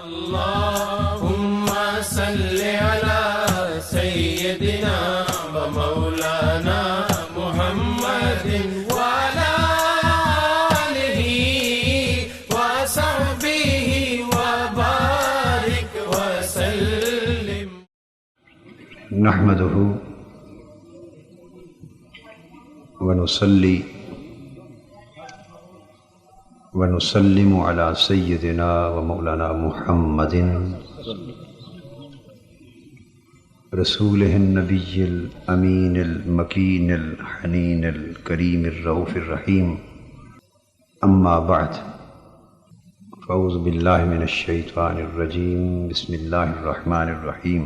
اللهم صل على سيدنا ومولانا محمد وعلى آله وصحبه وبارك وسلم. نحمده ونصلي ونسلم على سيدنا ومولانا محمد رسوله النبي الأمين المكين الحنين الكريم الرؤوف الرحيم. أما بعد، فأعوذ بالله من الشيطان الرجيم. بسم الله الرحمن الرحيم.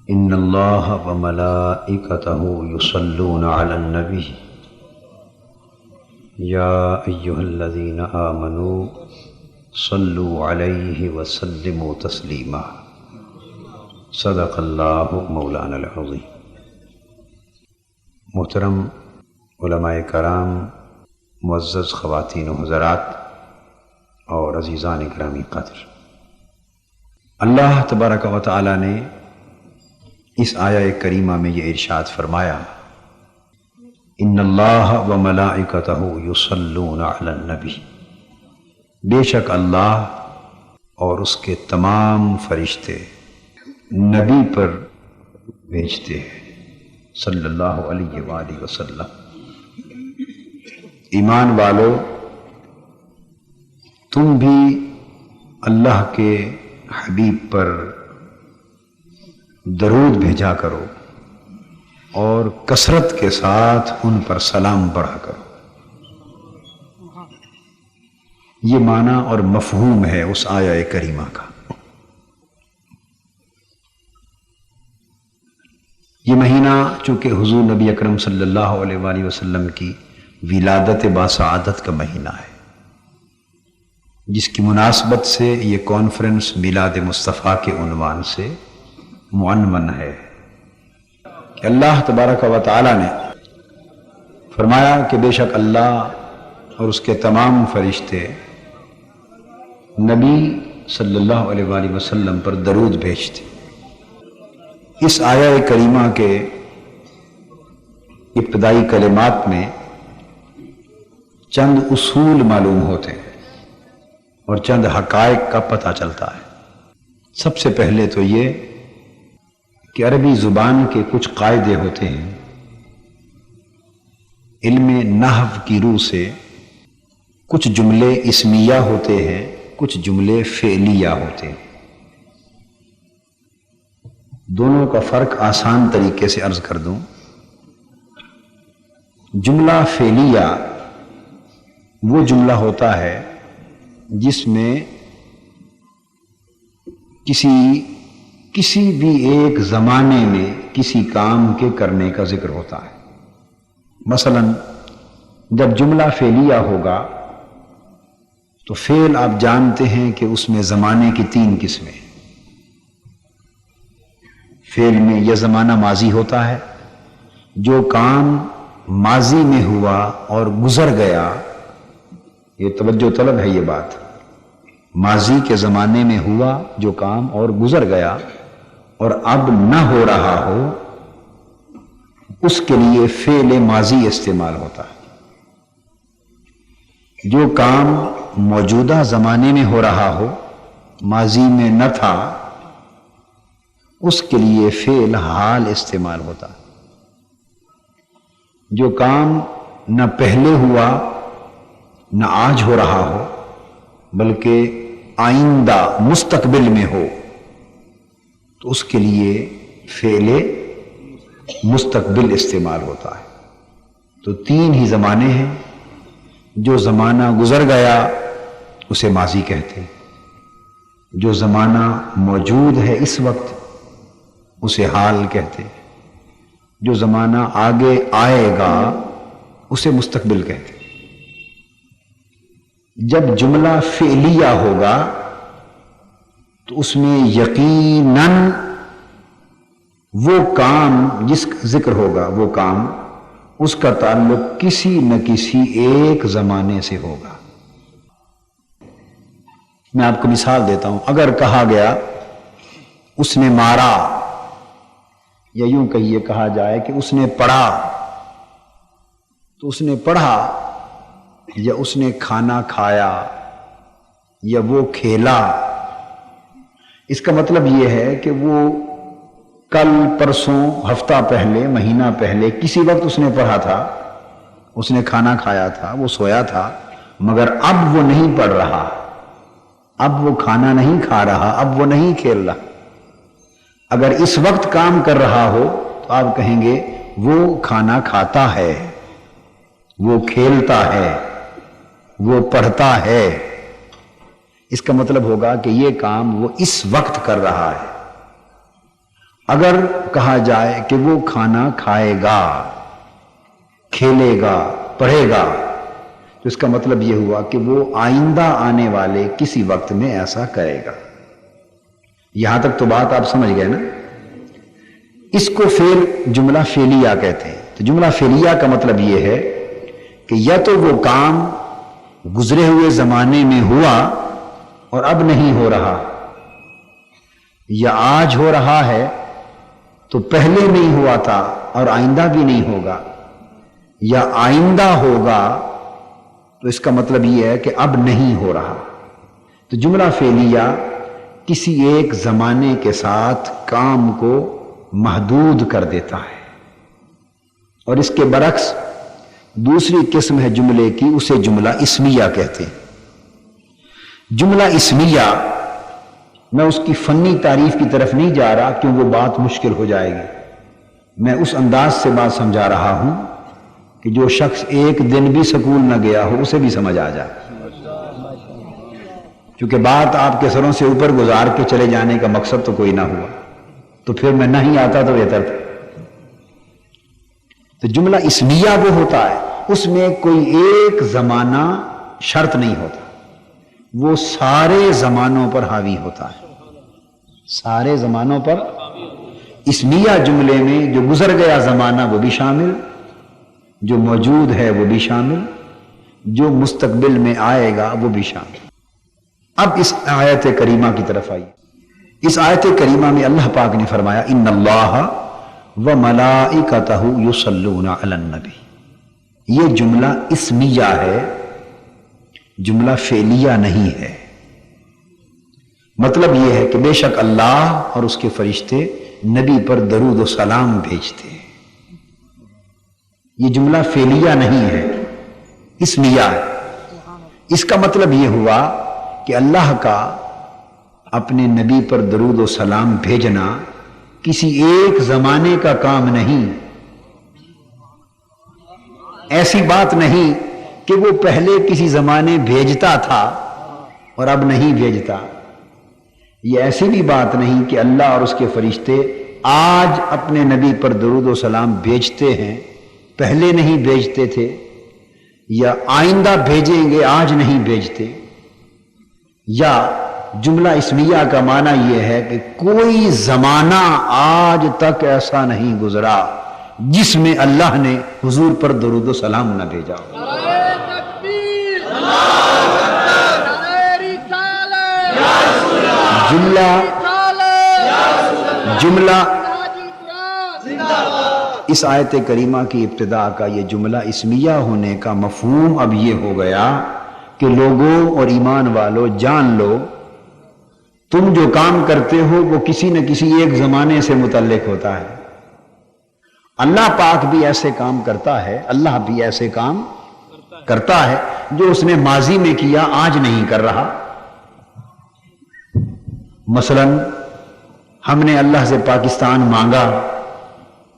إن الله وملائكته يصلون على النبي يا أيها الذين آمنوا صلوا عليه وسلموا تسليما. صدق اللہ مولانا العظیم. محترم علماء کرام، معزز خواتین و حضرات اور عزیزان گرامی قدر، اللہ تبارک و تعالی نے اس آیہ کریمہ میں یہ ارشاد فرمایا، ان اللہ و ملائکتہ یصلون علی النبی، بے شک اللہ اور اس کے تمام فرشتے نبی پر بھیجتے ہیں صلی اللہ علیہ وآلہ وسلم. ایمان والو، تم بھی اللہ کے حبیب پر درود بھیجا کرو اور کثرت کے ساتھ ان پر سلام پڑھا کرو. یہ معنی اور مفہوم ہے اس آیہ کریمہ کا. یہ مہینہ چونکہ حضور نبی اکرم صلی اللہ علیہ وآلہ وسلم کی ولادت باسعادت کا مہینہ ہے، جس کی مناسبت سے یہ کانفرنس میلاد مصطفیٰ کے عنوان سے معنون ہے کہ اللہ تبارک و تعالی نے فرمایا کہ بے شک اللہ اور اس کے تمام فرشتے نبی صلی اللہ علیہ وآلہ وسلم پر درود بھیجتے. اس آیہ کریمہ کے ابتدائی کلمات میں چند اصول معلوم ہوتے ہیں اور چند حقائق کا پتہ چلتا ہے. سب سے پہلے تو یہ کہ عربی زبان کے کچھ قاعدے ہوتے ہیں. علم نحو کی روح سے کچھ جملے اسمیہ ہوتے ہیں، کچھ جملے فعلیہ ہوتے ہیں. دونوں کا فرق آسان طریقے سے عرض کر دوں. جملہ فعلیہ وہ جملہ ہوتا ہے جس میں کسی بھی ایک زمانے میں کسی کام کے کرنے کا ذکر ہوتا ہے. مثلا جب جملہ فعلیہ ہوگا تو فعل آپ جانتے ہیں کہ اس میں زمانے کی 3 قسمیں. فعل میں یہ زمانہ ماضی ہوتا ہے، جو کام ماضی میں ہوا اور گزر گیا. یہ توجہ طلب ہے یہ بات. ماضی کے زمانے میں ہوا جو کام اور گزر گیا اور اب نہ ہو رہا ہو، اس کے لیے فعل ماضی استعمال ہوتا ہے. جو کام موجودہ زمانے میں ہو رہا ہو، ماضی میں نہ تھا، اس کے لیے فعل حال استعمال ہوتا ہے. جو کام نہ پہلے ہوا نہ آج ہو رہا ہو بلکہ آئندہ مستقبل میں ہو، تو اس کے لیے فعل مستقبل استعمال ہوتا ہے. تو 3 ہی زمانے ہیں. جو زمانہ گزر گیا اسے ماضی کہتے ہیں، جو زمانہ موجود ہے اس وقت اسے حال کہتے ہیں، جو زمانہ آگے آئے گا اسے مستقبل کہتے ہیں. جب جملہ فعلیہ ہوگا تو اس میں یقیناً وہ کام جس کا ذکر ہوگا، وہ کام اس کا تعلق کسی نہ کسی ایک زمانے سے ہوگا. میں آپ کو مثال دیتا ہوں. اگر کہا گیا اس نے مارا، یا یوں کہیے کہا جائے کہ اس نے پڑھا، تو اس نے پڑھا یا اس نے کھانا کھایا یا وہ کھیلا، اس کا مطلب یہ ہے کہ وہ کل، پرسوں، ہفتہ پہلے، مہینہ پہلے کسی وقت اس نے پڑھا تھا، اس نے کھانا کھایا تھا، وہ سویا تھا، مگر اب وہ نہیں پڑھ رہا، اب وہ کھانا نہیں کھا رہا، اب وہ نہیں کھیل رہا. اگر اس وقت کام کر رہا ہو تو آپ کہیں گے وہ کھانا کھاتا ہے، وہ کھیلتا ہے، وہ پڑھتا ہے. اس کا مطلب ہوگا کہ یہ کام وہ اس وقت کر رہا ہے. اگر کہا جائے کہ وہ کھانا کھائے گا، کھیلے گا، پڑھے گا، تو اس کا مطلب یہ ہوا کہ وہ آئندہ آنے والے کسی وقت میں ایسا کرے گا. یہاں تک تو بات آپ سمجھ گئے نا. اس کو فعل جملہ فعلیہ کہتے ہیں. تو جملہ فعلیہ کا مطلب یہ ہے کہ یا تو وہ کام گزرے ہوئے زمانے میں ہوا اور اب نہیں ہو رہا، یا آج ہو رہا ہے تو پہلے نہیں ہوا تھا اور آئندہ بھی نہیں ہوگا، یا آئندہ ہوگا تو اس کا مطلب یہ ہے کہ اب نہیں ہو رہا. تو جملہ فعلیہ کسی ایک زمانے کے ساتھ کام کو محدود کر دیتا ہے. اور اس کے برعکس دوسری قسم ہے جملے کی، اسے جملہ اسمیہ کہتے ہیں. جملہ اسمیہ، میں اس کی فنی تعریف کی طرف نہیں جا رہا کیوں وہ بات مشکل ہو جائے گی. میں اس انداز سے بات سمجھا رہا ہوں کہ جو شخص ایک دن بھی سکول نہ گیا ہو اسے بھی سمجھ آ جائے. کیونکہ بات آپ کے سروں سے اوپر گزار کے چلے جانے کا مقصد تو کوئی نہ ہوا، تو پھر میں نہیں آتا تو بہتر تھا. تو جملہ اسمیہ وہ ہوتا ہے اس میں کوئی ایک زمانہ شرط نہیں ہوتا، وہ سارے زمانوں پر حاوی ہوتا ہے، سارے زمانوں پر. اسمیہ جملے میں جو گزر گیا زمانہ وہ بھی شامل، جو موجود ہے وہ بھی شامل، جو مستقبل میں آئے گا وہ بھی شامل. اب اس آیت کریمہ کی طرف آئیے. اس آیت کریمہ میں اللہ پاک نے فرمایا ان اللہ وملائکتہ یصلون علی النبی. یہ جملہ اسمیہ ہے، جملہ فعلیہ نہیں ہے. مطلب یہ ہے کہ بے شک اللہ اور اس کے فرشتے نبی پر درود و سلام بھیجتے ہیں. یہ جملہ فعلیہ نہیں ہے، اسمیہ ہے. اس کا مطلب یہ ہوا کہ اللہ کا اپنے نبی پر درود و سلام بھیجنا کسی ایک زمانے کا کام نہیں. ایسی بات نہیں کہ وہ پہلے کسی زمانے بھیجتا تھا اور اب نہیں بھیجتا. یہ ایسی بھی بات نہیں کہ اللہ اور اس کے فرشتے آج اپنے نبی پر درود و سلام بھیجتے ہیں، پہلے نہیں بھیجتے تھے، یا آئندہ بھیجیں گے آج نہیں بھیجتے. یا جملہ اسمیہ کا معنی یہ ہے کہ کوئی زمانہ آج تک ایسا نہیں گزرا جس میں اللہ نے حضور پر درود و سلام نہ بھیجا. جملہ اس آیت کریمہ کی ابتدا کا یہ جملہ اسمیہ ہونے کا مفہوم اب یہ ہو گیا کہ لوگوں اور ایمان والوں جان لو تم جو کام کرتے ہو وہ کسی نہ کسی ایک زمانے سے متعلق ہوتا ہے. اللہ پاک بھی ایسے کام کرتا ہے، اللہ بھی ایسے کام کرتا ہے جو اس نے ماضی میں کیا آج نہیں کر رہا. مثلا ہم نے اللہ سے پاکستان مانگا،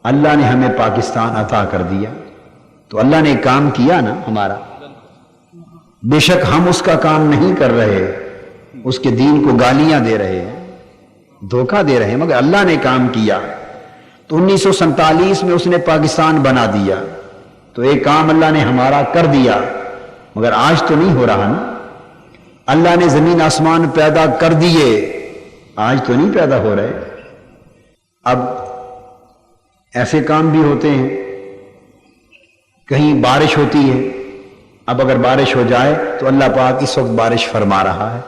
اللہ نے ہمیں پاکستان عطا کر دیا، تو اللہ نے کام کیا نا ہمارا. بے شک ہم اس کا کام نہیں کر رہے، اس کے دین کو گالیاں دے رہے ہیں، دھوکہ دے رہے ہیں، مگر اللہ نے کام کیا. تو 1947 میں اس نے پاکستان بنا دیا، تو ایک کام اللہ نے ہمارا کر دیا، مگر آج تو نہیں ہو رہا نا. اللہ نے زمین آسمان پیدا کر دیے، آج تو نہیں پیدا ہو رہے. اب ایسے کام بھی ہوتے ہیں، کہیں بارش ہوتی ہے، اب اگر بارش ہو جائے تو اللہ پاک اس وقت بارش فرما رہا ہے،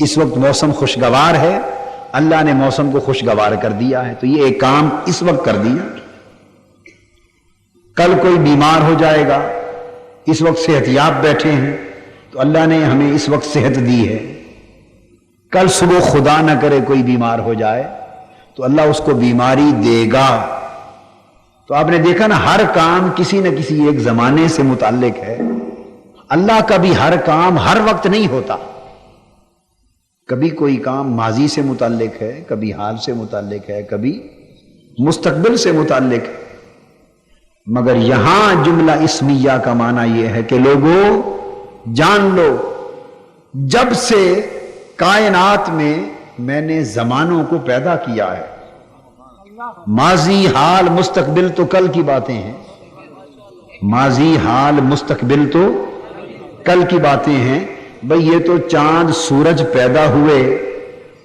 اس وقت موسم خوشگوار ہے، اللہ نے موسم کو خوشگوار کر دیا ہے، تو یہ ایک کام اس وقت کر دیا۔ کل کوئی بیمار ہو جائے گا، اس وقت صحت یاب بیٹھے ہیں تو اللہ نے ہمیں اس وقت صحت دی ہے۔ کل صبح خدا نہ کرے کوئی بیمار ہو جائے تو اللہ اس کو بیماری دے گا۔ تو آپ نے دیکھا نا، ہر کام کسی نہ کسی ایک زمانے سے متعلق ہے۔ اللہ کا بھی ہر کام ہر وقت نہیں ہوتا، کبھی کوئی کام ماضی سے متعلق ہے، کبھی حال سے متعلق ہے، کبھی مستقبل سے متعلق ہے۔ مگر یہاں جملہ اسمیہ کا معنی یہ ہے کہ لوگوں جان لو، جب سے کائنات میں نے زمانوں کو پیدا کیا ہے، ماضی حال مستقبل تو کل کی باتیں ہیں، ماضی حال مستقبل تو کل کی باتیں ہیں۔ بھئی یہ تو چاند سورج پیدا ہوئے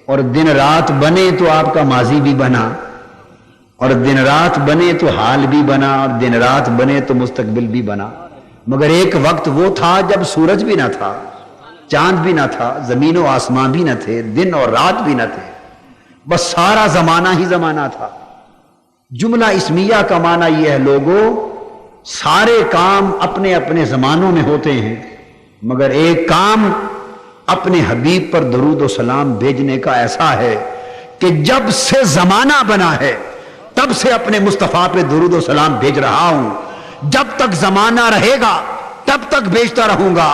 اور دن رات بنے تو آپ کا ماضی بھی بنا، اور دن رات بنے تو حال بھی بنا، اور دن رات بنے تو مستقبل بھی بنا۔ مگر ایک وقت وہ تھا جب سورج بھی نہ تھا، چاند بھی نہ تھا، زمین و آسمان بھی نہ تھے، دن اور رات بھی نہ تھے، بس سارا زمانہ ہی زمانہ تھا۔ جملہ اسمیہ کا معنی یہ ہے لوگوں، سارے کام اپنے اپنے زمانوں میں ہوتے ہیں، مگر ایک کام اپنے حبیب پر درود و سلام بھیجنے کا ایسا ہے کہ جب سے زمانہ بنا ہے تب سے اپنے مصطفیٰ پہ درود و سلام بھیج رہا ہوں۔ جب تک زمانہ رہے گا تب تک بھیجتا رہوں گا،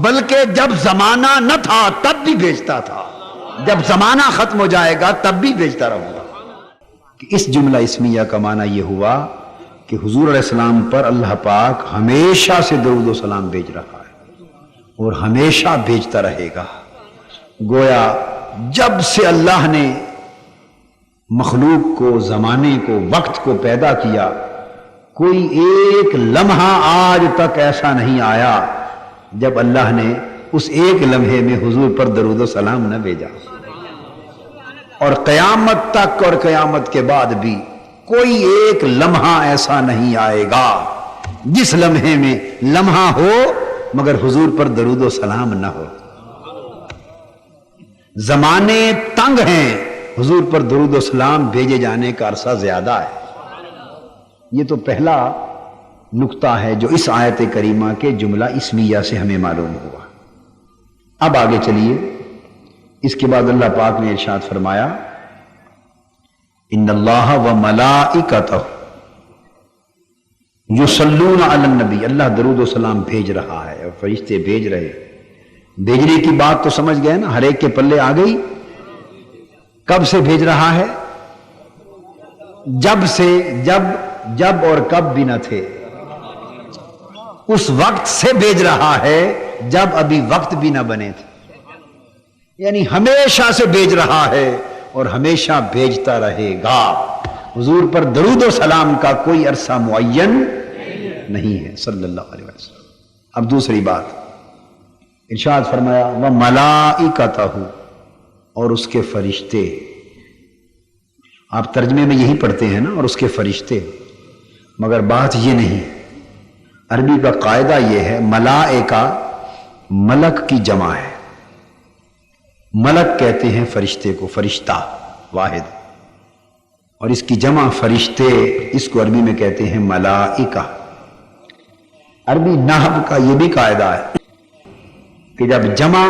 بلکہ جب زمانہ نہ تھا تب بھی بھیجتا تھا، جب زمانہ ختم ہو جائے گا تب بھی بھیجتا رہوں گا۔ کہ اس جملہ اسمیہ کا معنی یہ ہوا کہ حضور علیہ السلام پر اللہ پاک ہمیشہ سے درود و سلام بھیج رہا ہے اور ہمیشہ بھیجتا رہے گا۔ گویا جب سے اللہ نے مخلوق کو، زمانے کو، وقت کو پیدا کیا، کوئی ایک لمحہ آج تک ایسا نہیں آیا جب اللہ نے اس ایک لمحے میں حضور پر درود و سلام نہ بھیجا، اور قیامت تک اور قیامت کے بعد بھی کوئی ایک لمحہ ایسا نہیں آئے گا جس لمحے میں لمحہ ہو مگر حضور پر درود و سلام نہ ہو۔ زمانے تنگ ہیں، حضور پر درود و سلام بھیجے جانے کا عرصہ زیادہ ہے۔ یہ تو پہلا نقطہ ہے جو اس آیت کریمہ کے جملہ اسمیہ سے ہمیں معلوم ہوا۔ اب آگے چلیے، اس کے بعد اللہ پاک نے ارشاد فرمایا ان اللہ و ملائکتہ یصلون علی النبی، اللہ درود و سلام بھیج رہا ہے اور فرشتے بھیج رہے۔ بھیجنے کی بات تو سمجھ گئے نا، ہر ایک کے پلے آ گئی۔ کب سے بھیج رہا ہے؟ جب سے، جب اور کب بھی نہ تھے، اس وقت سے بھیج رہا ہے جب ابھی وقت بھی نہ بنے تھے، یعنی ہمیشہ سے بھیج رہا ہے اور ہمیشہ بھیجتا رہے گا۔ حضور پر درود و سلام کا کوئی عرصہ معین نہیں ہے صلی اللہ علیہ وسلم۔ اب دوسری بات، ارشاد فرمایا وَمَلَائِكَتَهُ، اور اس کے فرشتے۔ آپ ترجمے میں یہی پڑھتے ہیں نا، اور اس کے فرشتے، مگر بات یہ نہیں۔ عربی کا قاعدہ یہ ہے، ملائکہ ملک کی جمع ہے، ملک کہتے ہیں فرشتے کو، فرشتہ واحد، اور اس کی جمع فرشتے، اس کو عربی میں کہتے ہیں ملائکہ۔ عربی نحو کا یہ بھی قاعدہ ہے کہ جب جمع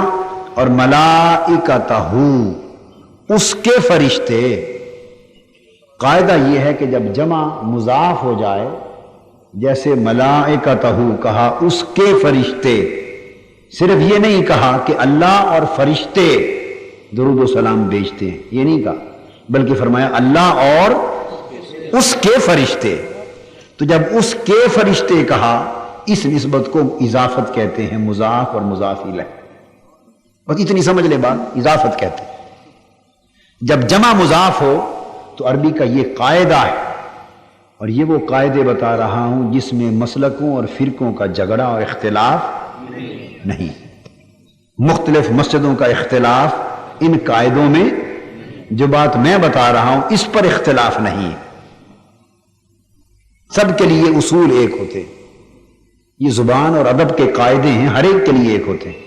اور ملائکتہ اس کے فرشتے، قاعدہ یہ ہے کہ جب جمع مضاف ہو جائے، جیسے ملائکتہ کہا اس کے فرشتے، صرف یہ نہیں کہا کہ اللہ اور فرشتے درود و سلام بھیجتے ہیں، یہ نہیں کہا، بلکہ فرمایا اللہ اور اس کے فرشتے۔ تو جب اس کے فرشتے کہا، اس نسبت کو اضافت کہتے ہیں، مضاف اور مضاف الیہ۔ بس اتنی سمجھ لے بات، اضافت کہتے ہیں۔ جب جمع مضاف ہو تو عربی کا یہ قاعدہ ہے، اور یہ وہ قاعدے بتا رہا ہوں جس میں مسلکوں اور فرقوں کا جھگڑا اور اختلاف نہیں، مختلف مسجدوں کا اختلاف ان قاعدوں میں، جو بات میں بتا رہا ہوں اس پر اختلاف نہیں ہے، سب کے لیے اصول ایک ہوتے ہیں۔ یہ زبان اور ادب کے قاعدے ہیں، ہر ایک کے لیے ایک ہوتے ہیں۔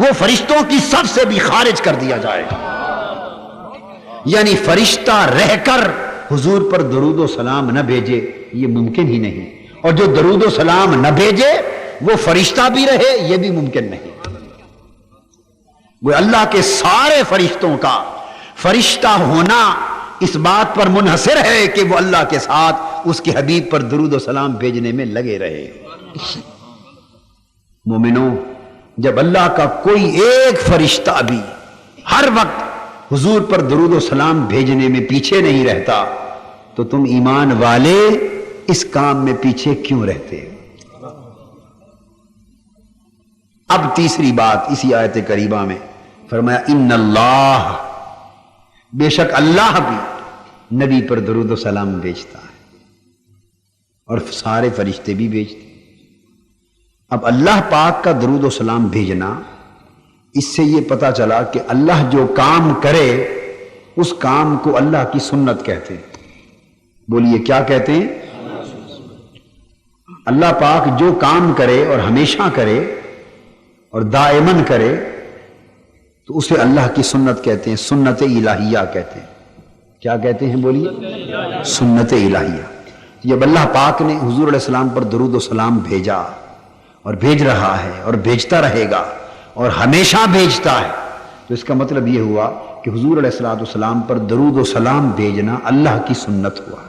وہ فرشتوں کی صف سے بھی خارج کر دیا جائے گا. یعنی فرشتہ رہ کر حضور پر درود و سلام نہ بھیجے یہ ممکن ہی نہیں، اور جو درود و سلام نہ بھیجے وہ فرشتہ بھی رہے یہ بھی ممکن نہیں. وہ اللہ کے سارے فرشتوں کا فرشتہ ہونا اس بات پر منحصر ہے کہ وہ اللہ کے ساتھ اس کے حبیب پر درود و سلام بھیجنے میں لگے رہے. مومنوں، جب اللہ کا کوئی ایک فرشتہ بھی ہر وقت حضور پر درود و سلام بھیجنے میں پیچھے نہیں رہتا تو تم ایمان والے اس کام میں پیچھے کیوں رہتے؟ اب تیسری بات اسی آیت کریمہ میں فرمایا ان اللہ، بے شک اللہ بھی نبی پر درود و سلام بھیجتا ہے اور سارے فرشتے بھی بھیجتے. اب اللہ پاک کا درود و سلام بھیجنا، اس سے یہ پتا چلا کہ اللہ جو کام کرے اس کام کو اللہ کی سنت کہتے ہیں. بولیے کیا کہتے ہیں؟ اللہ پاک جو کام کرے اور ہمیشہ کرے اور دائماً کرے تو اسے اللہ کی سنت کہتے ہیں، سنت الہیہ کہتے ہیں. کیا کہتے ہیں؟ بولیے سنت الہیہ. جب اللہ پاک نے حضور علیہ السلام پر درود و سلام بھیجا اور بھیج رہا ہے اور بھیجتا رہے گا اور ہمیشہ بھیجتا ہے تو اس کا مطلب یہ ہوا کہ حضور علیہ السلام پر درود و سلام بھیجنا اللہ کی سنت ہوا.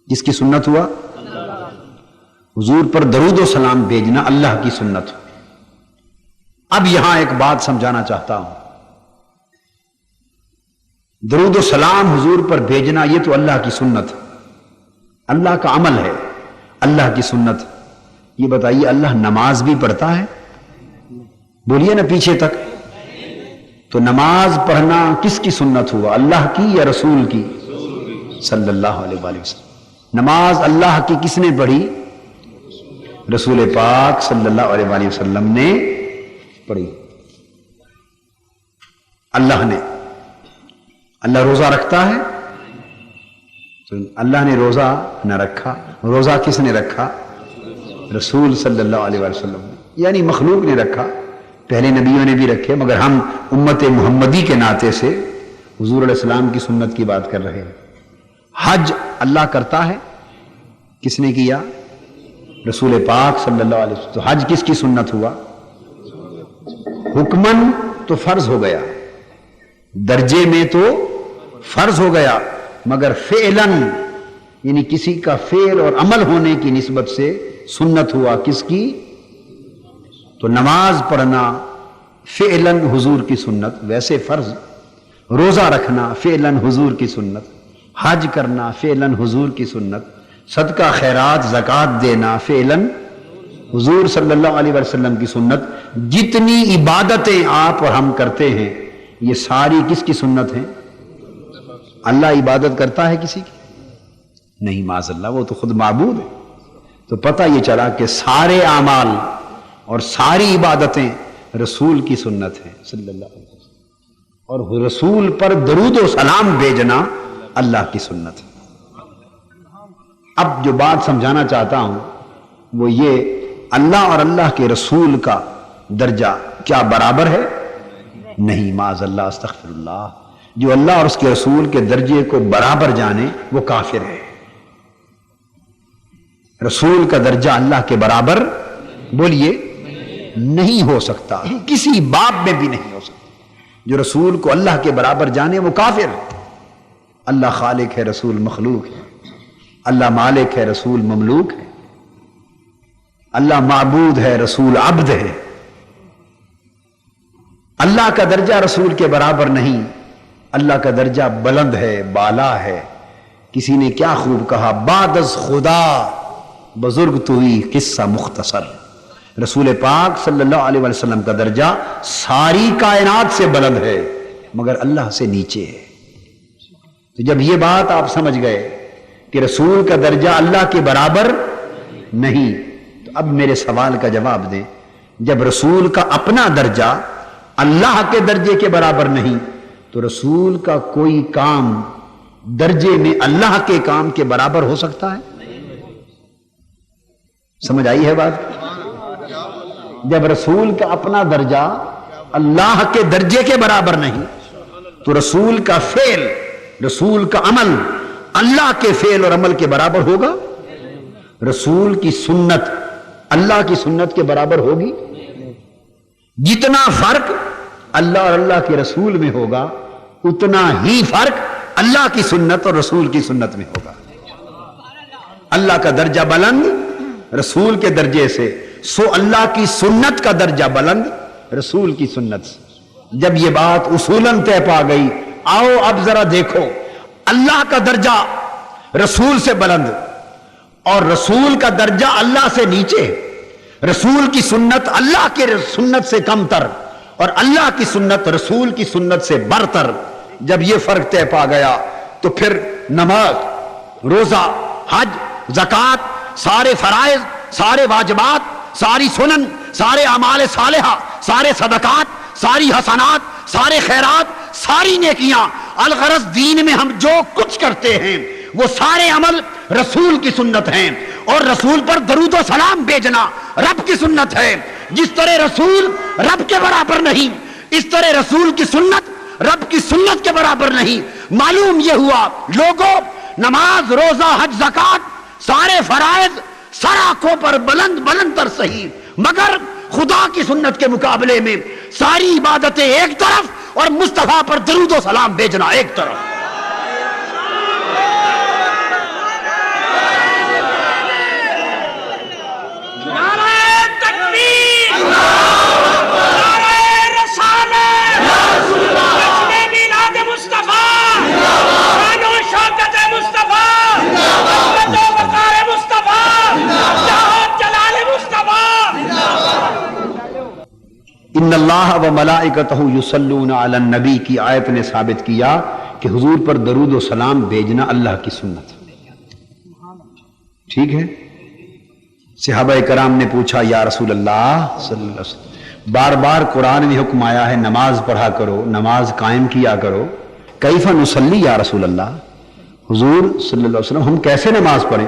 جس کی سنت ہوا؟ حضور پر درود و سلام بھیجنا اللہ کی سنت ہوا. اب یہاں ایک بات سمجھانا چاہتا ہوں. درود و سلام حضور پر بھیجنا یہ تو اللہ کی سنت ہے، اللہ کا عمل ہے، اللہ کی سنت. یہ بتائیے اللہ نماز بھی پڑھتا ہے؟ بولیے نا پیچھے تک. تو نماز پڑھنا کس کی سنت ہوا، اللہ کی یا رسول کی؟ صلی اللہ علیہ وآلہ وسلم. نماز اللہ کی کس نے پڑھی؟ رسول پاک صلی اللہ علیہ وآلہ وسلم نے پڑھی. اللہ نے، اللہ روزہ رکھتا ہے تو اللہ نے روزہ نہ رکھا. روزہ کس نے رکھا؟ رسول صلی اللہ علیہ وآلہ وسلم نے، یعنی مخلوق نے رکھا. پہلے نبیوں نے بھی رکھے مگر ہم امت محمدی کے ناطے سے حضور علیہ السلام کی سنت کی بات کر رہے ہیں. حج اللہ کرتا ہے، کس نے کیا؟ رسول پاک صلی اللہ علیہ وسلم. تو حج کس کی سنت ہوا؟ حکمن تو فرض ہو گیا، درجے میں تو فرض ہو گیا، مگر فعلاً یعنی کسی کا فعل اور عمل ہونے کی نسبت سے سنت ہوا کس کی؟ تو نماز پڑھنا فعلاً حضور کی سنت، ویسے فرض. روزہ رکھنا فعلاً حضور کی سنت، حج کرنا فعلاً حضور کی سنت، صدقہ خیرات زکوٰۃ دینا فعلاً حضور صلی اللہ علیہ وسلم کی سنت. جتنی عبادتیں آپ اور ہم کرتے ہیں یہ ساری کس کی سنت ہیں؟ اللہ عبادت کرتا ہے کسی کی؟ نہیں معاذ اللہ، وہ تو خود معبود ہے. تو پتہ یہ چلا کہ سارے اعمال اور ساری عبادتیں رسول کی سنت ہیں صلی اللہ علیہ وسلم، اور رسول پر درود و سلام بھیجنا اللہ کی سنت ہے. اب جو بات سمجھانا چاہتا ہوں وہ یہ، اللہ اور اللہ کے رسول کا درجہ کیا برابر ہے؟ نہیں معاذ اللہ، استغفر اللہ. جو اللہ اور اس کے رسول کے درجے کو برابر جانے وہ کافر ہے. رسول کا درجہ اللہ کے برابر بولیے نہیں ہو سکتا، کسی باب میں بھی نہیں ہو سکتا. جو رسول کو اللہ کے برابر جانے وہ کافر ہے. اللہ خالق ہے، رسول مخلوق ہے. اللہ مالک ہے، رسول مملوک ہے. اللہ معبود ہے، رسول عبد ہے. اللہ کا درجہ رسول کے برابر نہیں، اللہ کا درجہ بلند ہے، بالا ہے. کسی نے کیا خوب کہا، بعد از خدا بزرگ توئی قصہ مختصر. رسول پاک صلی اللہ علیہ وسلم کا درجہ ساری کائنات سے بلند ہے مگر اللہ سے نیچے ہے. تو جب یہ بات آپ سمجھ گئے کہ رسول کا درجہ اللہ کے برابر نہیں، تو اب میرے سوال کا جواب دیں. جب رسول کا اپنا درجہ اللہ کے درجے کے برابر نہیں تو رسول کا کوئی کام درجے میں اللہ کے کام کے برابر ہو سکتا ہے؟ سمجھ آئی ہے بات؟ جب رسول کا اپنا درجہ اللہ کے درجے کے برابر نہیں تو رسول کا فعل، رسول کا عمل اللہ کے فعل اور عمل کے برابر ہوگا؟ رسول کی سنت اللہ کی سنت کے برابر ہوگی؟ جتنا فرق اللہ اور اللہ کے رسول میں ہوگا اتنا ہی فرق اللہ کی سنت اور رسول کی سنت میں ہوگا۔ اللہ کا درجہ بلند رسول کے درجے سے، سو اللہ کی سنت کا درجہ بلند رسول کی سنت سے۔ جب یہ بات اصولاً طے پا گئی، آؤ اب ذرا دیکھو، اللہ کا درجہ رسول سے بلند اور رسول کا درجہ اللہ سے نیچے، رسول کی سنت اللہ کے سنت سے کم تر اور اللہ کی سنت رسول کی سنت سے برتر۔ جب یہ فرق طے پا گیا تو پھر نماز، روزہ، حج، زکوٰۃ، سارے فرائض، سارے واجبات، ساری سنن، سارے اعمال صالحہ، سارے صدقات، ساری حسنات، سارے خیرات، ساری نیکیاں، الغرض دین میں ہم جو کچھ کرتے ہیں وہ سارے عمل رسول کی سنت ہیں، اور رسول پر درود و سلام بھیجنا رب کی سنت ہے۔ جس طرح رسول رب کے برابر نہیں، اس طرح رسول کی سنت رب کی سنت کے برابر نہیں۔ معلوم یہ ہوا لوگوں، نماز، روزہ، حج، زکوٰۃ، سارے فرائض سر آنکھوں پر بلند بلند تر صحیح، مگر خدا کی سنت کے مقابلے میں ساری عبادتیں ایک طرف اور مصطفیٰ پر درود و سلام بھیجنا ایک طرف۔ ان اللہ و ملائکتہ یصلون علی النبی کی آیت نے ثابت کیا کہ حضور پر درود و سلام بھیجنا اللہ کی سنت ہے۔ ٹھیک ہے؟ صحابہ کرام نے پوچھا یا رسول اللہ صلی اللہ علیہ وسلم، بار بار قرآن میں حکم آیا ہے نماز پڑھا کرو، نماز قائم کیا کرو، کیف نصلی یا رسول اللہ، حضور صلی اللہ علیہ وسلم ہم کیسے نماز پڑھیں؟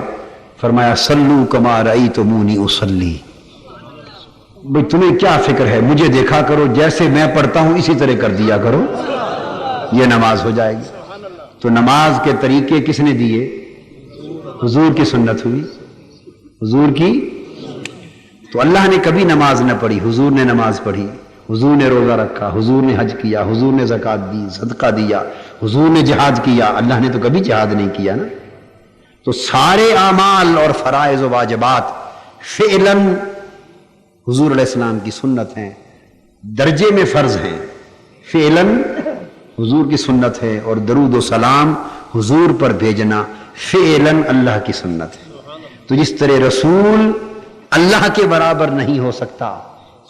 فرمایا صلو کما رأیتمونی اصلی، بھئی تمہیں کیا فکر ہے، مجھے دیکھا کرو، جیسے میں پڑھتا ہوں اسی طرح کر دیا کرو، یہ نماز ہو جائے گی۔ تو نماز کے طریقے کس نے دیے؟ حضور کی سنت ہوئی، حضور کی۔ تو اللہ نے کبھی نماز نہ پڑھی، حضور نے نماز پڑھی، حضور نے روزہ رکھا، حضور نے حج کیا، حضور نے زکوٰۃ دی، صدقہ دیا، حضور نے جہاد کیا، اللہ نے تو کبھی جہاد نہیں کیا نا۔ تو سارے اعمال اور فرائض و واجبات فعلاً حضور علیہ السلام کی سنت ہیں، درجے میں فرض ہیں، فعلاً حضور کی سنت ہے، اور درود و سلام حضور پر بھیجنا فعلاً اللہ کی سنت ہے۔ تو جس طرح رسول اللہ کے برابر نہیں ہو سکتا،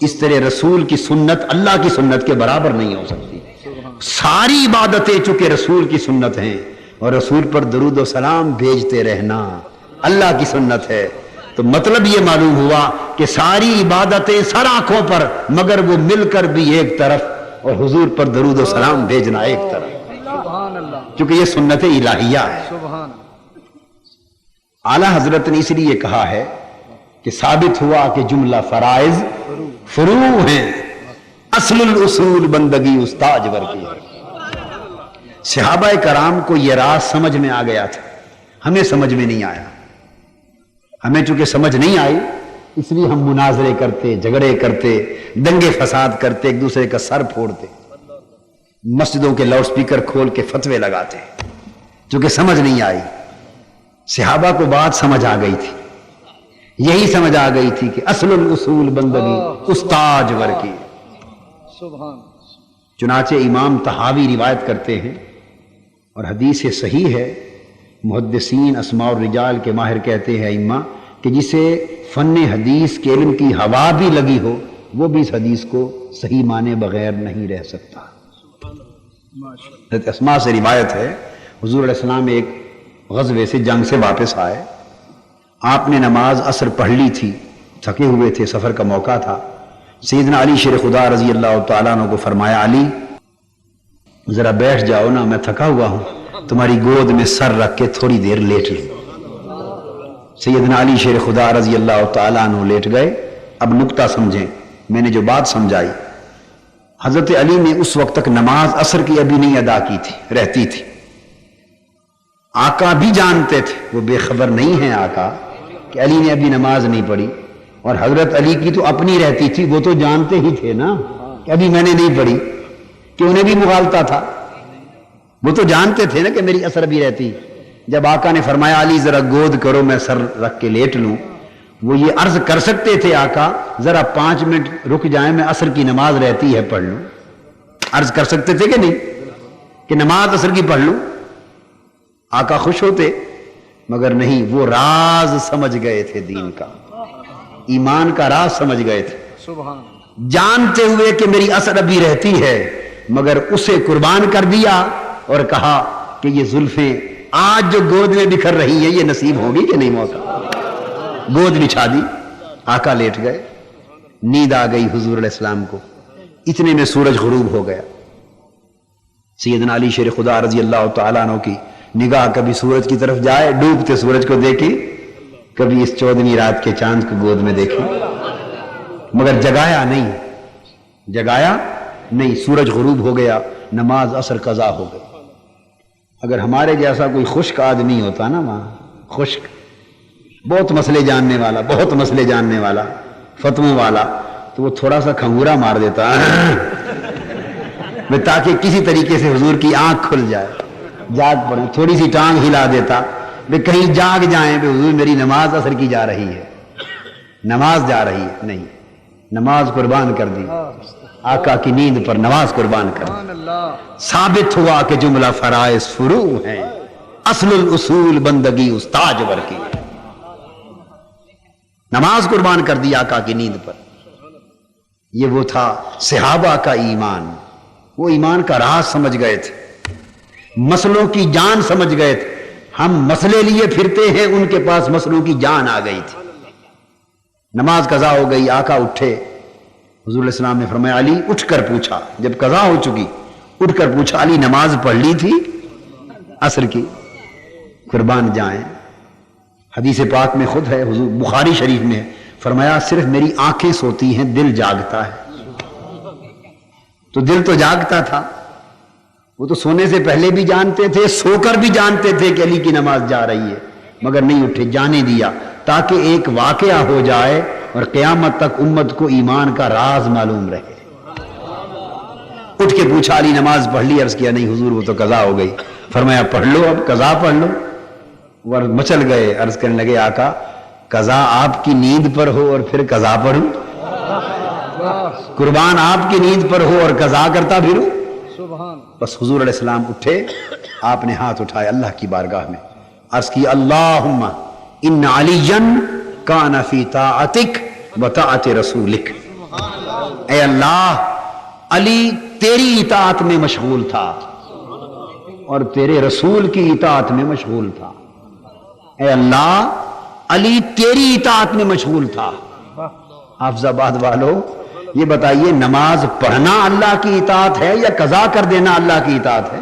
اس طرح رسول کی سنت اللہ کی سنت کے برابر نہیں ہو سکتی۔ ساری عبادتیں چونکہ رسول کی سنت ہیں اور رسول پر درود و سلام بھیجتے رہنا اللہ کی سنت ہے، تو مطلب یہ معلوم ہوا کہ ساری عبادتیں سر آنکھوں پر مگر وہ مل کر بھی ایک طرف، اور حضور پر درود و سلام بھیجنا ایک طرف، کیونکہ یہ سنت الہیہ ہے۔ اعلیٰ حضرت نے اس لیے کہا ہے کہ ثابت ہوا کہ جملہ فرائض فروع ہیں، اصل الاصول بندگی استاج ور کی ہے۔ صحابہ کرام کو یہ راز سمجھ میں آ گیا تھا، ہمیں سمجھ میں نہیں آیا۔ ہمیں چونکہ سمجھ نہیں آئی اس لیے ہم مناظرے کرتے، جھگڑے کرتے، دنگے فساد کرتے، ایک دوسرے کا سر پھوڑتے، مسجدوں کے لاؤڈ سپیکر کھول کے فتوے لگاتے، چونکہ سمجھ نہیں آئی۔ صحابہ کو بات سمجھ آ گئی تھی، یہی سمجھ آ گئی تھی کہ اصل الاصول بندگی استاج ور کی۔ چنانچہ امام طحاوی روایت کرتے ہیں اور حدیث صحیح ہے، محدثین اسماء الرجال کے ماہر کہتے ہیں ائمہ کہ جسے فن حدیث کے علم کی ہوا بھی لگی ہو وہ بھی اس حدیث کو صحیح مانے بغیر نہیں رہ سکتا۔ حضرت اسماء سے روایت ہے حضور علیہ السلام ایک غزوے سے، جنگ سے واپس آئے، آپ نے نماز عصر پڑھ لی تھی، تھکے ہوئے تھے، سفر کا موقع تھا۔ سیدنا علی شیر خدا رضی اللہ تعالیٰ عنہ کو فرمایا علی ذرا بیٹھ جاؤ نا، میں تھکا ہوا ہوں، تمہاری گود میں سر رکھ کے تھوڑی دیر لیٹ لوں۔ سیدنا علی شیر خدا رضی اللہ تعالیٰ عنہ لیٹ گئے۔ اب نکتہ سمجھیں، میں نے جو بات سمجھائی، حضرت علی نے اس وقت تک نماز عصر کی ابھی نہیں ادا کی تھی، رہتی تھی. آقا بھی جانتے تھے، وہ بے خبر نہیں ہیں آقا کہ علی نے ابھی نماز نہیں پڑھی، اور حضرت علی کی تو اپنی رہتی تھی، وہ تو جانتے ہی تھے نا کہ ابھی میں نے نہیں پڑھی، کہ انہیں بھی مغالطہ تھا. وہ تو جانتے تھے نا کہ میری عصر بھی رہتی. جب آقا نے فرمایا علی ذرا گود کرو میں سر رکھ کے لیٹ لوں، وہ یہ عرض کر سکتے تھے آقا ذرا 5 منٹ رک جائیں، میں عصر کی نماز رہتی ہے پڑھ لوں. عرض کر سکتے تھے کہ نہیں کہ نماز عصر کی پڑھ لوں؟ آقا خوش ہوتے، مگر نہیں، وہ راز سمجھ گئے تھے دین کا، ایمان کا راز سمجھ گئے تھے. جانتے ہوئے کہ میری عصر ابھی رہتی ہے، مگر اسے قربان کر دیا اور کہا کہ یہ زلفیں آج جو گود میں بکھر رہی ہیں یہ نصیب ہوگی کہ نہیں موقع. گود بچھا دی، آقا لیٹ گئے. نیند آ گئی حضور علیہ السلام کو، اتنے میں سورج غروب ہو گیا. سیدنا علی شیر خدا رضی اللہ تعالیٰ عنہ کی نگاہ کبھی سورج کی طرف جائے، ڈوبتے سورج کو دیکھی، کبھی اس 14ویں رات کے چاند کو گود میں دیکھی، مگر جگایا نہیں، جگایا نہیں. سورج غروب ہو گیا، نماز عصر قضا ہو گئی. اگر ہمارے جیسا کوئی خشک آدمی ہوتا نا وہاں، خشک، بہت مسئلے جاننے والا، بہت مسئلے جاننے والا، فتووں والا، تو وہ تھوڑا سا کھنگورا مار دیتا تاکہ کسی طریقے سے حضور کی آنکھ کھل جائے، جاگ پڑے، تھوڑی سی ٹانگ ہلا دیتا، کہیں جاگ جائیں کہ حضور میری نماز عصر کی جا رہی ہے، نماز جا رہی ہے. نہیں، نماز قربان کر دی، آقا کی نیند پر نماز قربان کر دی. ثابت ہوا کہ جملہ فرائض فروع ہیں، اصل الاصول بندگی استاجور کی. نماز قربان کر دی آقا کی نیند پر. یہ وہ تھا صحابہ کا ایمان، وہ ایمان کا راز سمجھ گئے تھے، مسئلوں کی جان سمجھ گئے تھے. ہم مسئلے لیے پھرتے ہیں، ان کے پاس مسئلوں کی جان آ گئی تھی. نماز قضا ہو گئی، آقا اٹھے. حضور علیہ السلام نے فرمایا علی اٹھ کر پوچھا، جب قضا ہو چکی اٹھ کر پوچھا علی نماز پڑھ لی تھی عصر کی؟ قربان جائیں. حدیث پاک میں خود ہے، حضور بخاری شریف میں ہے، فرمایا صرف میری آنکھیں سوتی ہیں، دل جاگتا ہے. تو دل تو جاگتا تھا، وہ تو سونے سے پہلے بھی جانتے تھے، سو کر بھی جانتے تھے کہ علی کی نماز جا رہی ہے، مگر نہیں اٹھے، جانے دیا تاکہ ایک واقعہ ہو جائے اور قیامت تک امت کو ایمان کا راز معلوم رہے. اٹھ کے پوچھا علی نماز پڑھ لی؟ عرض کیا نہیں حضور وہ تو قضا ہو گئی. فرمایا پڑھ لو، اب قضا پڑھ لو. وہ مچل گئے، عرض کرنے لگے آقا قضا آپ کی نیند پر ہو اور پھر قضا پڑھوں؟ قربان آپ کی نیند پر ہو اور قضا کرتا پھروں؟ بس حضور علیہ السلام اٹھے، آپ نے ہاتھ اٹھائے اللہ کی بارگاہ میں، عرض کی اللہم ان علیًا کان فی طاعتک و طاعت رسولک. اے اللہ علی تیری اطاعت میں مشغول تھا اور تیرے رسول کی اطاعت میں مشغول تھا. اے اللہ علی تیری اطاعت میں مشغول تھا. حافظ آباد والو یہ بتائیے نماز پڑھنا اللہ کی اطاعت ہے یا قضا کر دینا اللہ کی اطاعت ہے؟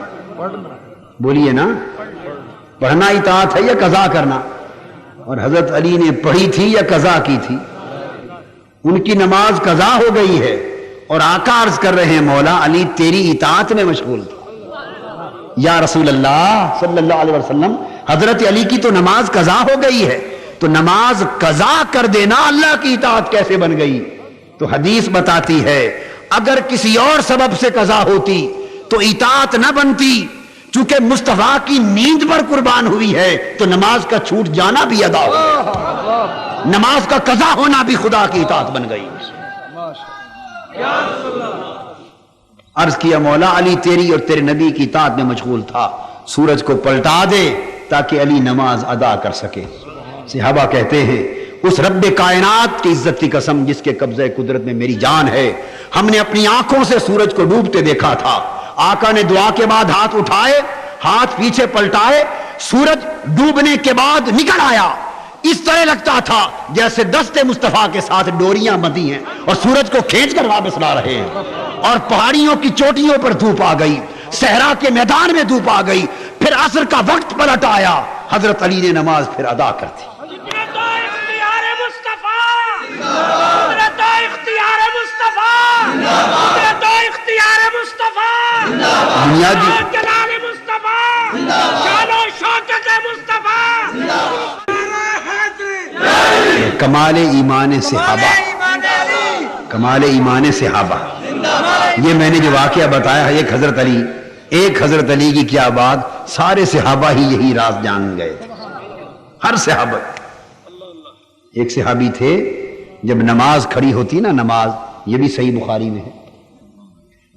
بولیے نا، پڑھنا اطاعت ہے یا قضا کرنا؟ اور حضرت علی نے پڑھی تھی یا قضا کی تھی؟ ان کی نماز قضا ہو گئی ہے اور آقا عرض کر رہے ہیں مولا علی تیری اطاعت میں مشغول تھا. یا رسول اللہ صلی اللہ علیہ وسلم حضرت علی کی تو نماز قضا ہو گئی ہے، تو نماز قضا کر دینا اللہ کی اطاعت کیسے بن گئی؟ تو حدیث بتاتی ہے اگر کسی اور سبب سے قضا ہوتی تو اطاعت نہ بنتی، چونکہ مصطفیٰ کی نیند پر قربان ہوئی ہے تو نماز کا چھوٹ جانا بھی ادا ہو گیا، نماز کا قضا ہونا بھی خدا کی اطاعت بن گئی. عرض کیا مولا علی تیری اور تیرے نبی کی اطاعت میں مشغول تھا، سورج کو پلٹا دے تاکہ علی نماز ادا کر سکے. صحابہ کہتے ہیں اس رب کائنات کی عزت کی قسم جس کے قبضہ قدرت میں میری جان ہے، ہم نے اپنی آنکھوں سے سورج کو ڈوبتے دیکھا تھا. آقا نے دعا کے بعد ہاتھ اٹھائے، ہاتھ پیچھے پلٹائے، سورج ڈوبنے کے بعد نکل آیا. اس طرح لگتا تھا جیسے دست مصطفیٰ کے ساتھ ڈوریاں بندھی ہیں اور سورج کو کھینچ کر واپس لا رہے ہیں. اور پہاڑیوں کی چوٹیوں پر دھوپ آ گئی، صحرا کے میدان میں دھوپ آ گئی. پھر عصر کا وقت پلٹ آیا، حضرت علی نے نماز پھر ادا کر دی. اختیار مصطفیٰ قدرت و اختیار مصطفیٰ، بنیادی جلال مصطفیٰ، شان و شوکت مصطفیٰ، کمال ایمان صحابہ، کمال ایمان صحابہ. یہ میں نے جو واقعہ بتایا ہے ایک حضرت علی کی کیا بات، سارے صحابہ ہی یہی راز جان گئے تھے، ہر صحابہ. ایک صحابی تھے، جب نماز کھڑی ہوتی نا، نماز، یہ بھی صحیح بخاری میں ہے،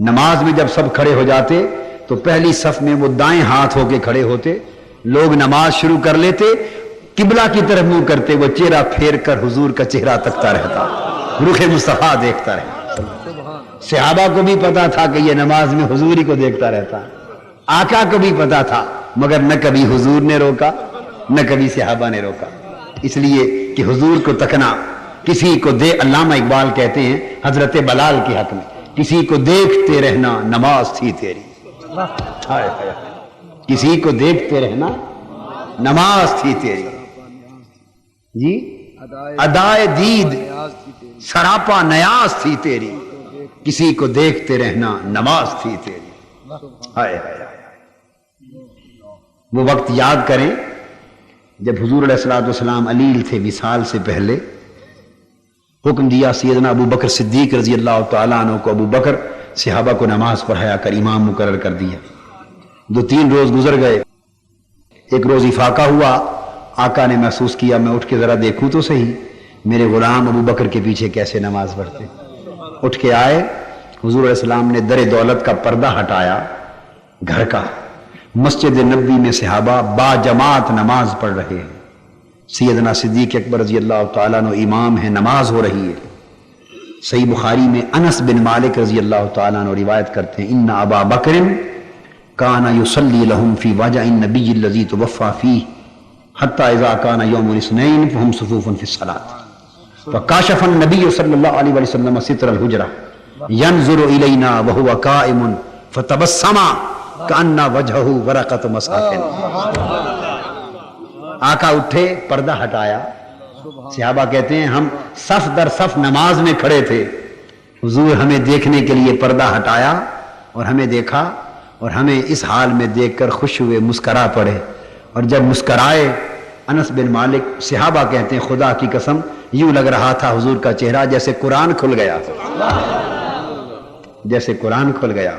نماز میں جب سب کھڑے ہو جاتے تو پہلی صف میں وہ دائیں ہاتھ ہو کے کھڑے ہوتے، لوگ نماز شروع کر لیتے، قبلہ کی طرف منہ کرتے، وہ چہرہ پھیر کر حضور کا چہرہ تکتا رہتا، رخ مصطفیٰ دیکھتا رہتا. صحابہ کو بھی پتا تھا کہ یہ نماز میں حضور ہی کو دیکھتا رہتا، آقا کو بھی پتا تھا، مگر نہ کبھی حضور نے روکا نہ کبھی صحابہ نے روکا، اس لیے کہ حضور کو تکنا کسی کو علامہ اقبال کہتے ہیں حضرت بلال کے حق میں، کسی کو دیکھتے رہنا نماز تھی تیری. کسی کو دیکھتے رہنا نماز تھی تیری. جی ادائے دید سراپا نیاز تھی تیری، کسی کو دیکھتے رہنا نماز تھی تیری. ہائے ہائے. وہ وقت یاد کریں جب حضور علیہ الصلوۃ والسلام علیل تھے وصال سے پہلے، حکم دیا سیدنا ابو بکر صدیق رضی اللہ تعالیٰ عنہ کو، ابو بکر صحابہ کو نماز پڑھایا کر، امام مقرر کر دیا. 2-3 روز گزر گئے، ایک روز افاقہ ہوا، آقا نے محسوس کیا میں اٹھ کے ذرا دیکھوں تو صحیح میرے غلام ابو بکر کے پیچھے کیسے نماز پڑھتے. اٹھ کے آئے، حضور علیہ السلام نے در دولت کا پردہ ہٹایا گھر کا، مسجد نبوی میں صحابہ با جماعت نماز پڑھ رہے ہیں، سیدنا صدیق اکبر رضی اللہ تعالیٰ عنہ امام ہے، نماز ہو رہی ہے. صحیح بخاری میں انس بن مالک رضی اللہ تعالیٰ عنہ روایت کرتے ہیں، ان ابا بکر کان یصلی لهم فی وجع النبی الذی توفی فیہ حتی اذا کان یوم الاثنین فهم صفوف فی الصلاۃ فکاشف النبی صلی اللہ علیہ وسلم ستر الحجرہ ینظر الینا وهو قائم فتبسم کأن وجهه ورقۃ مصحف. آقا اٹھے، پردہ ہٹایا، صحابہ کہتے ہیں ہم صف در صف نماز میں کھڑے تھے، حضور ہمیں دیکھنے کے لیے پردہ ہٹایا اور ہمیں دیکھا، اور ہمیں اس حال میں دیکھ کر خوش ہوئے، مسکرا پڑے. اور جب مسکرائے، انس بن مالک صحابہ کہتے ہیں خدا کی قسم یوں لگ رہا تھا حضور کا چہرہ جیسے قرآن کھل گیا، جیسے قرآن کھل گیا.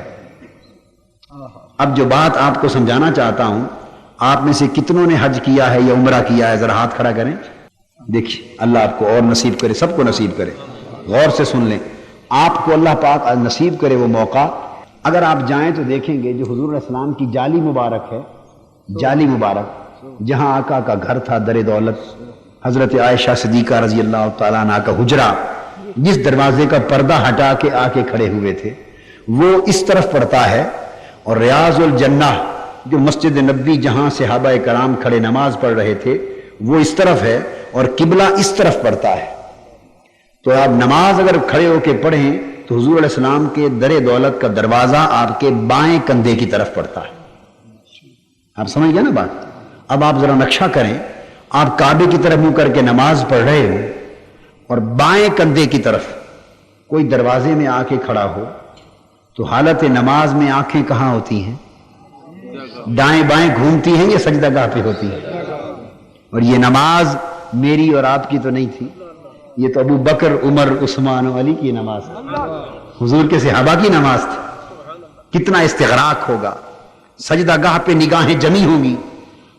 اب جو بات آپ کو سمجھانا چاہتا ہوں، آپ میں سے کتنوں نے حج کیا ہے یا عمرہ کیا ہے؟ ذرا ہاتھ کھڑا کریں. دیکھیے اللہ آپ کو اور نصیب کرے، سب کو نصیب کرے. غور سے سن لیں، آپ کو اللہ پاک نصیب کرے وہ موقع. اگر آپ جائیں تو دیکھیں گے جو حضور علیہ السلام کی جالی مبارک ہے، جالی مبارک جہاں آقا کا گھر تھا در دولت، حضرت عائشہ صدیقہ رضی اللہ تعالیٰ عنہ کا حجرہ، جس دروازے کا پردہ ہٹا کے آ کے کھڑے ہوئے تھے، وہ اس طرف پڑتا ہے، اور ریاض الجنہ جو مسجد نبوی جہاں صحابہ کرام کھڑے نماز پڑھ رہے تھے وہ اس طرف ہے، اور قبلہ اس طرف پڑتا ہے. تو آپ نماز اگر کھڑے ہو کے پڑھیں تو حضور علیہ السلام کے در دولت کا دروازہ آپ کے بائیں کندھے کی طرف پڑتا ہے. آپ سمجھ گئے نا بات؟ اب آپ ذرا نقشہ کریں، آپ کعبے کی طرف منہ کر کے نماز پڑھ رہے ہو اور بائیں کندھے کی طرف کوئی دروازے میں آ کے کھڑا ہو، تو حالت نماز میں آنکھیں کہاں ہوتی ہیں؟ دائیں بائیں گھومتی ہیں یا سجدہ گاہ پہ ہوتی ہیں؟ اور یہ نماز میری اور آپ کی تو نہیں تھی، یہ تو ابو بکر، عمر، عثمان و علی کی نماز تھی، حضور کے صحابہ کی نماز تھی. کتنا استغراق ہوگا، سجدہ گاہ پہ نگاہیں جمی ہوں گی.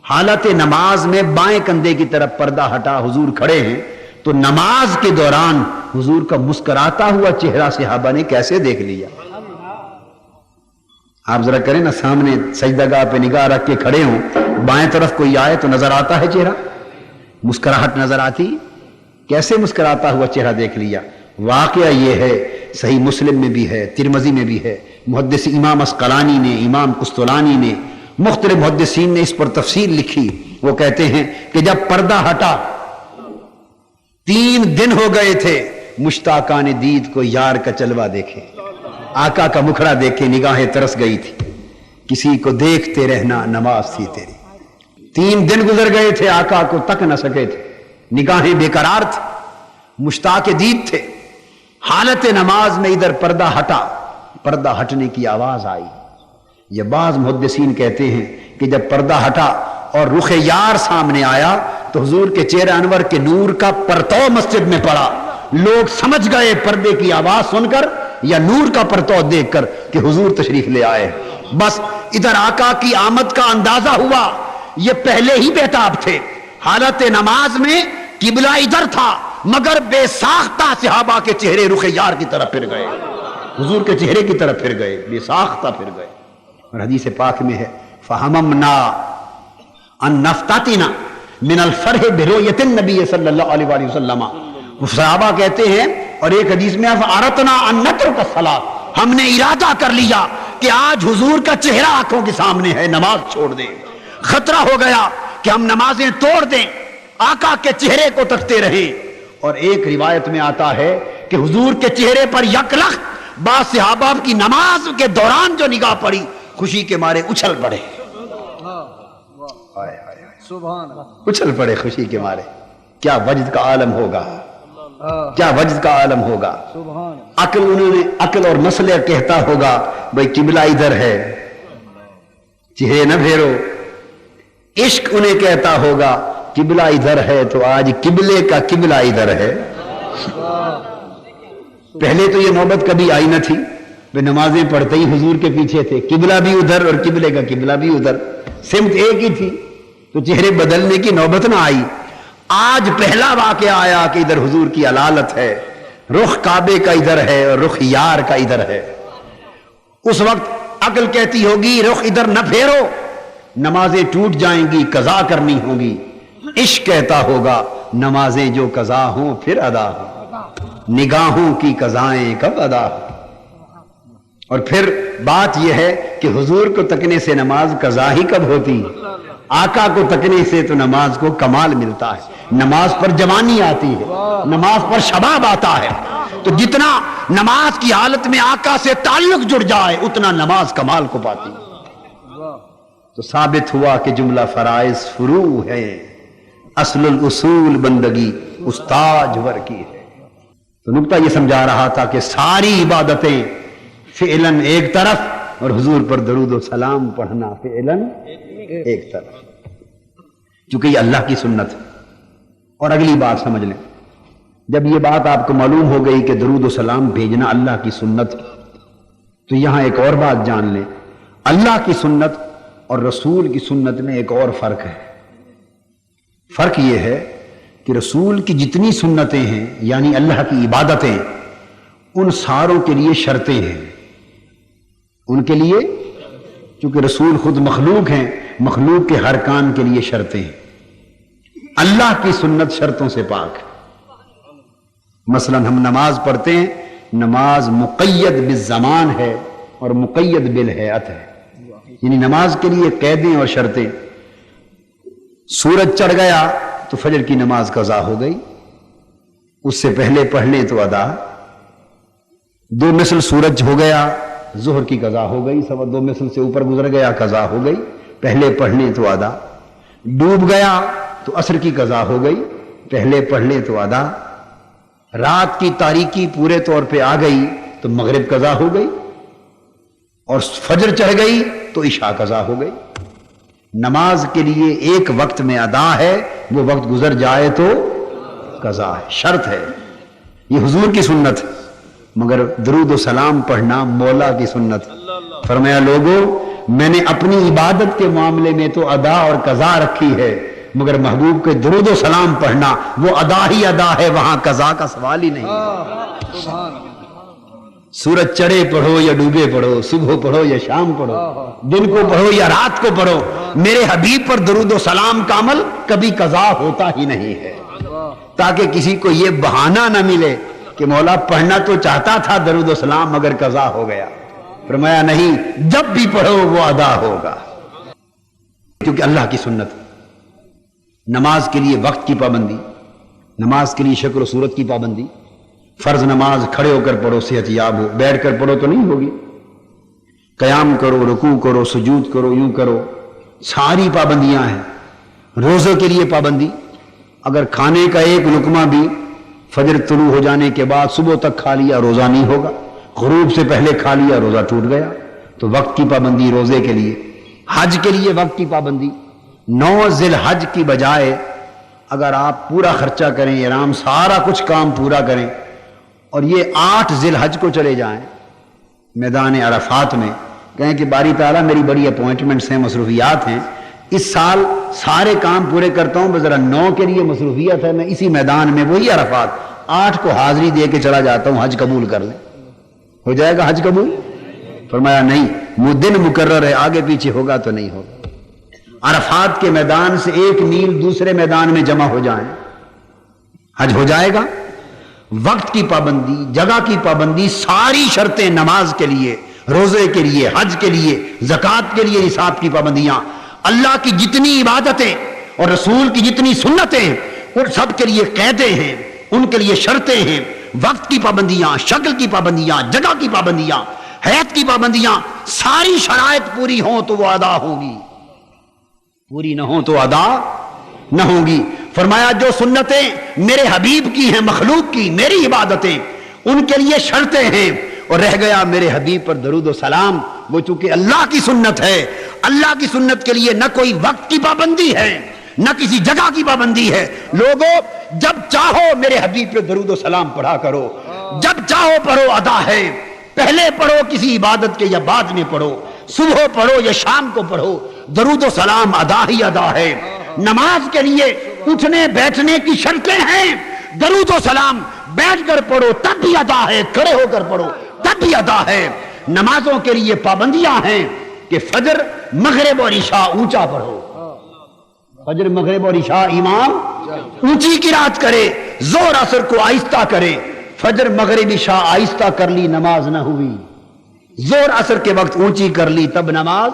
حالت نماز میں بائیں کندھے کی طرف پردہ ہٹا حضور کھڑے ہیں، تو نماز کے دوران حضور کا مسکراتا ہوا چہرہ صحابہ نے کیسے دیکھ لیا. آپ ذرا کریں نا، سامنے سجدہ گاہ پہ نگاہ رکھ کے کھڑے ہوں، بائیں طرف کوئی آئے تو نظر آتا ہے چہرہ، مسکراہٹ نظر آتی، کیسے مسکراتا ہوا چہرہ دیکھ لیا. واقعہ یہ ہے، صحیح مسلم میں بھی ہے، ترمذی میں بھی ہے. محدث امام اسقلانی نے، امام قسطلانی نے، مختلف محدثین نے اس پر تفسیر لکھی. وہ کہتے ہیں کہ جب پردہ ہٹا 3 دن ہو گئے تھے، مشتاقان دید کو یار کا چلوا دیکھے، آقا کا مکھڑا دیکھے نگاہیں ترس گئی تھی. کسی کو دیکھتے رہنا نماز تھی تیری. 3 دن گزر گئے تھے، آقا کو تک نہ سکے تھے، نگاہیں بے قرار تھی، مشتاق دید تھے. حالت نماز میں ادھر پردہ ہٹا، پردہ ہٹنے کی آواز آئی. یہ بعض محدثین کہتے ہیں کہ جب پردہ ہٹا اور رخ یار سامنے آیا تو حضور کے چہرہ انور کے نور کا پرتو مسجد میں پڑا. لوگ سمجھ گئے پردے کی آواز سن کر یا نور کا پرتو دیکھ کر کہ حضور تشریف لے آئے. بس ادھر آقا کی آمد کا اندازہ ہوا. یہ پہلے ہی بےتاب تھے. حالت نماز میں قبلہ ادھر تھا مگر بے ساختہ صحابہ کے چہرے رخ یار کی طرف پھر گئے، حضور کے چہرے کی طرف پھر گئے، بے ساختہ پھر گئے. اور حدیث پاک میں ہے فہممنا ان نفتتنا من الفرح برؤیت النبی صلی اللہ علیہ وآلہ وسلم. صحابہ کہتے ہیں اور ایک حدیث میں فاردنا ان نترک الصلاۃ، ہم نے ارادہ کر لیا کہ آج حضور کا چہرہ آنکھوں کے سامنے ہے، نماز چھوڑ دیں. خطرہ ہو گیا کہ ہم نمازیں توڑ دیں، آقا کے چہرے کو تکتے رہیں. اور ایک روایت میں آتا ہے کہ حضور کے چہرے پر یک لخت بعض صحابہ کی نماز کے دوران جو نگاہ پڑی خوشی کے مارے اچھل پڑے، اچھل پڑے خوشی کے مارے. کیا وجد کا عالم ہوگا، کیا وجد کا عالم ہوگا. عقل انہوں نے عقل اور مسئلہ کہتا ہوگا بھائی قبلہ ادھر ہے، چہرے نہ پھیرو. عشق انہیں کہتا ہوگا قبلہ ادھر ہے تو آج قبلے کا قبلہ ادھر ہے. پہلے تو یہ نوبت کبھی آئی نہ تھی، وہ نمازیں پڑھتے ہی حضور کے پیچھے تھے، قبلہ بھی ادھر اور قبلے کا قبلہ بھی ادھر، سمت ایک ہی تھی تو چہرے بدلنے کی نوبت نہ آئی. آج پہلا واقعہ آیا کہ ادھر حضور کی علالت ہے، رخ کعبے کا ادھر ہے اور رخ یار کا ادھر ہے. اس وقت عقل کہتی ہوگی رخ ادھر نہ پھیرو، نمازیں ٹوٹ جائیں گی، قضا کرنی ہوگی. عشق کہتا ہوگا نمازیں جو قضا ہوں پھر ادا ہوں، نگاہوں کی قضائیں کب ادا ہوں. اور پھر بات یہ ہے کہ حضور کو تکنے سے نماز قضا ہی کب ہوتی، آقا کو تکنے سے تو نماز کو کمال ملتا ہے. نماز پر جوانی آتی ہے، نماز پر شباب آتا ہے. تو جتنا نماز کی حالت میں آقا سے تعلق جڑ جائے اتنا نماز کمال کو پاتی. تو ثابت ہوا کہ جملہ فرائض فروع ہے، اصل الاصول بندگی استاج ور کی ہے. تو نکتہ یہ سمجھا رہا تھا کہ ساری عبادتیں فعلاً ایک طرف اور حضور پر درود و سلام پڑھنا فعلاً ایک طرف، چونکہ یہ اللہ کی سنت ہے. اور اگلی بات سمجھ لیں، جب یہ بات آپ کو معلوم ہو گئی کہ درود و سلام بھیجنا اللہ کی سنت، تو یہاں ایک اور بات جان لیں. اللہ کی سنت اور رسول کی سنت میں ایک اور فرق ہے. فرق یہ ہے کہ رسول کی جتنی سنتیں ہیں یعنی اللہ کی عبادتیں، ان ساروں کے لیے شرطیں ہیں. ان کے لیے چونکہ رسول خود مخلوق ہیں، مخلوق کے ہر کام کے لیے شرطیں ہیں. اللہ کی سنت شرطوں سے پاک. مثلا ہم نماز پڑھتے ہیں، نماز مقید بالزمان ہے اور مقید بالہیئت ہے، یعنی نماز کے لیے قیدیں اور شرطیں. سورج چڑھ گیا تو فجر کی نماز قضا ہو گئی، اس سے پہلے پڑھ لیں تو ادا. 2 مثل سورج ہو گیا ظہر کی قضا ہو گئی، 2 مثل سے اوپر گزر گیا قضا ہو گئی، پہلے پڑھ لیں تو ادا. ڈوب گیا تو عصر کی قضا ہو گئی، پہلے پڑھ لیں تو ادا. رات کی تاریکی پورے طور پہ آ گئی تو مغرب قضا ہو گئی، اور فجر چڑھ گئی تو عشاء قضا ہو گئی. نماز کے لیے ایک وقت میں ادا ہے، وہ وقت گزر جائے تو قضا ہے، شرط ہے. یہ حضور کی سنت ہے. مگر درود و سلام پڑھنا مولا کی سنت. فرمایا لوگوں میں نے اپنی عبادت کے معاملے میں تو ادا اور قضا رکھی ہے، مگر محبوب کے درود و سلام پڑھنا وہ ادا ہی ادا ہے، وہاں قضا کا سوال ہی نہیں. سورج چڑھے پڑھو یا ڈوبے پڑھو، صبح پڑھو یا شام پڑھو، دن کو پڑھو یا رات کو پڑھو، میرے حبیب پر درود و سلام کا عمل کبھی قضا ہوتا ہی نہیں ہے، تاکہ کسی کو یہ بہانہ نہ ملے کہ مولا پڑھنا تو چاہتا تھا درود و سلام مگر قضا ہو گیا. فرمایا نہیں، جب بھی پڑھو وہ ادا ہوگا، کیونکہ اللہ کی سنت. نماز کے لیے وقت کی پابندی، نماز کے لیے شکل و صورت کی پابندی. فرض نماز کھڑے ہو کر پڑھو صحت یاب ہو، بیٹھ کر پڑھو تو نہیں ہوگی. قیام کرو، رکوع کرو، سجود کرو، یوں کرو، ساری پابندیاں ہیں. روزے کے لیے پابندی، اگر کھانے کا ایک لقمہ بھی فجر طلوع ہو جانے کے بعد صبح تک کھا لیا روزہ نہیں ہوگا، غروب سے پہلے کھا لیا روزہ ٹوٹ گیا۔ تو وقت کی پابندی روزے کے لیے، حج کے لیے وقت کی پابندی۔ 9 ذی الحج کی بجائے اگر آپ پورا خرچہ کریں، احرام سارا کچھ کام پورا کریں اور یہ 8 ذی الحج کو چلے جائیں میدان عرفات میں، کہیں کہ باری تعالیٰ میری بڑی اپوائنٹمنٹس ہیں، مصروفیات ہیں، اس سال سارے کام پورے کرتا ہوں، بس ذرا 9 کے لیے مصروفیت ہے، میں اسی میدان میں وہی عرفات 8 کو حاضری دے کے چلا جاتا ہوں، حج قبول کر لیں، ہو جائے گا حج قبول؟ فرمایا نہیں، وہ دن مقرر ہے، آگے پیچھے ہوگا تو نہیں ہوگا۔ عرفات کے میدان سے 1 میل دوسرے میدان میں جمع ہو جائیں، حج ہو جائے گا۔ وقت کی پابندی، جگہ کی پابندی، ساری شرطیں نماز کے لیے، روزے کے لیے، حج کے لیے، زکوٰۃ کے لیے، نصاب کی پابندیاں، اللہ کی جتنی عبادتیں اور رسول کی جتنی سنتیں، ان سب کے لیے قیدیں ہیں، ان کے لیے شرطیں ہیں۔ وقت کی پابندیاں، شکل کی پابندیاں، جگہ کی پابندیاں، حیات کی پابندیاں، ساری شرائط پوری ہوں تو وہ ادا ہوگی، پوری نہ ہوں تو ادا نہ ہوگی۔ فرمایا جو سنتیں میرے حبیب کی ہیں، مخلوق کی، میری عبادتیں، ان کے لیے شرطیں ہیں، اور رہ گیا میرے حبیب پر درود و سلام، وہ چونکہ اللہ کی سنت ہے، اللہ کی سنت کے لیے نہ کوئی وقت کی پابندی ہے نہ کسی جگہ کی پابندی ہے۔ لوگوں جب چاہو میرے حبیب پہ درود و سلام پڑھا کرو، جب چاہو پڑھو، ادا ہے، پہلے پڑھو کسی عبادت کے یا بعد میں پڑھو، صبح پڑھو یا شام کو پڑھو، درود و سلام ادا ہی ادا ہے۔ نماز کے لیے اٹھنے بیٹھنے کی شرطیں ہیں، درود و سلام بیٹھ کر پڑھو تب بھی ادا ہے، کھڑے ہو کر پڑھو تب بھی ادا ہے۔ نمازوں کے لیے پابندیاں ہیں کہ فجر، مغرب اور عشاء اونچا پڑھو، فجر، مغرب اور عشاء امام اونچی قرات کرے، ظہر عصر کو آہستہ کرے۔ فجر، مغرب، عشاء آہستہ کر لی نماز نہ ہوئی، ظہر عصر کے وقت اونچی کر لی تب نماز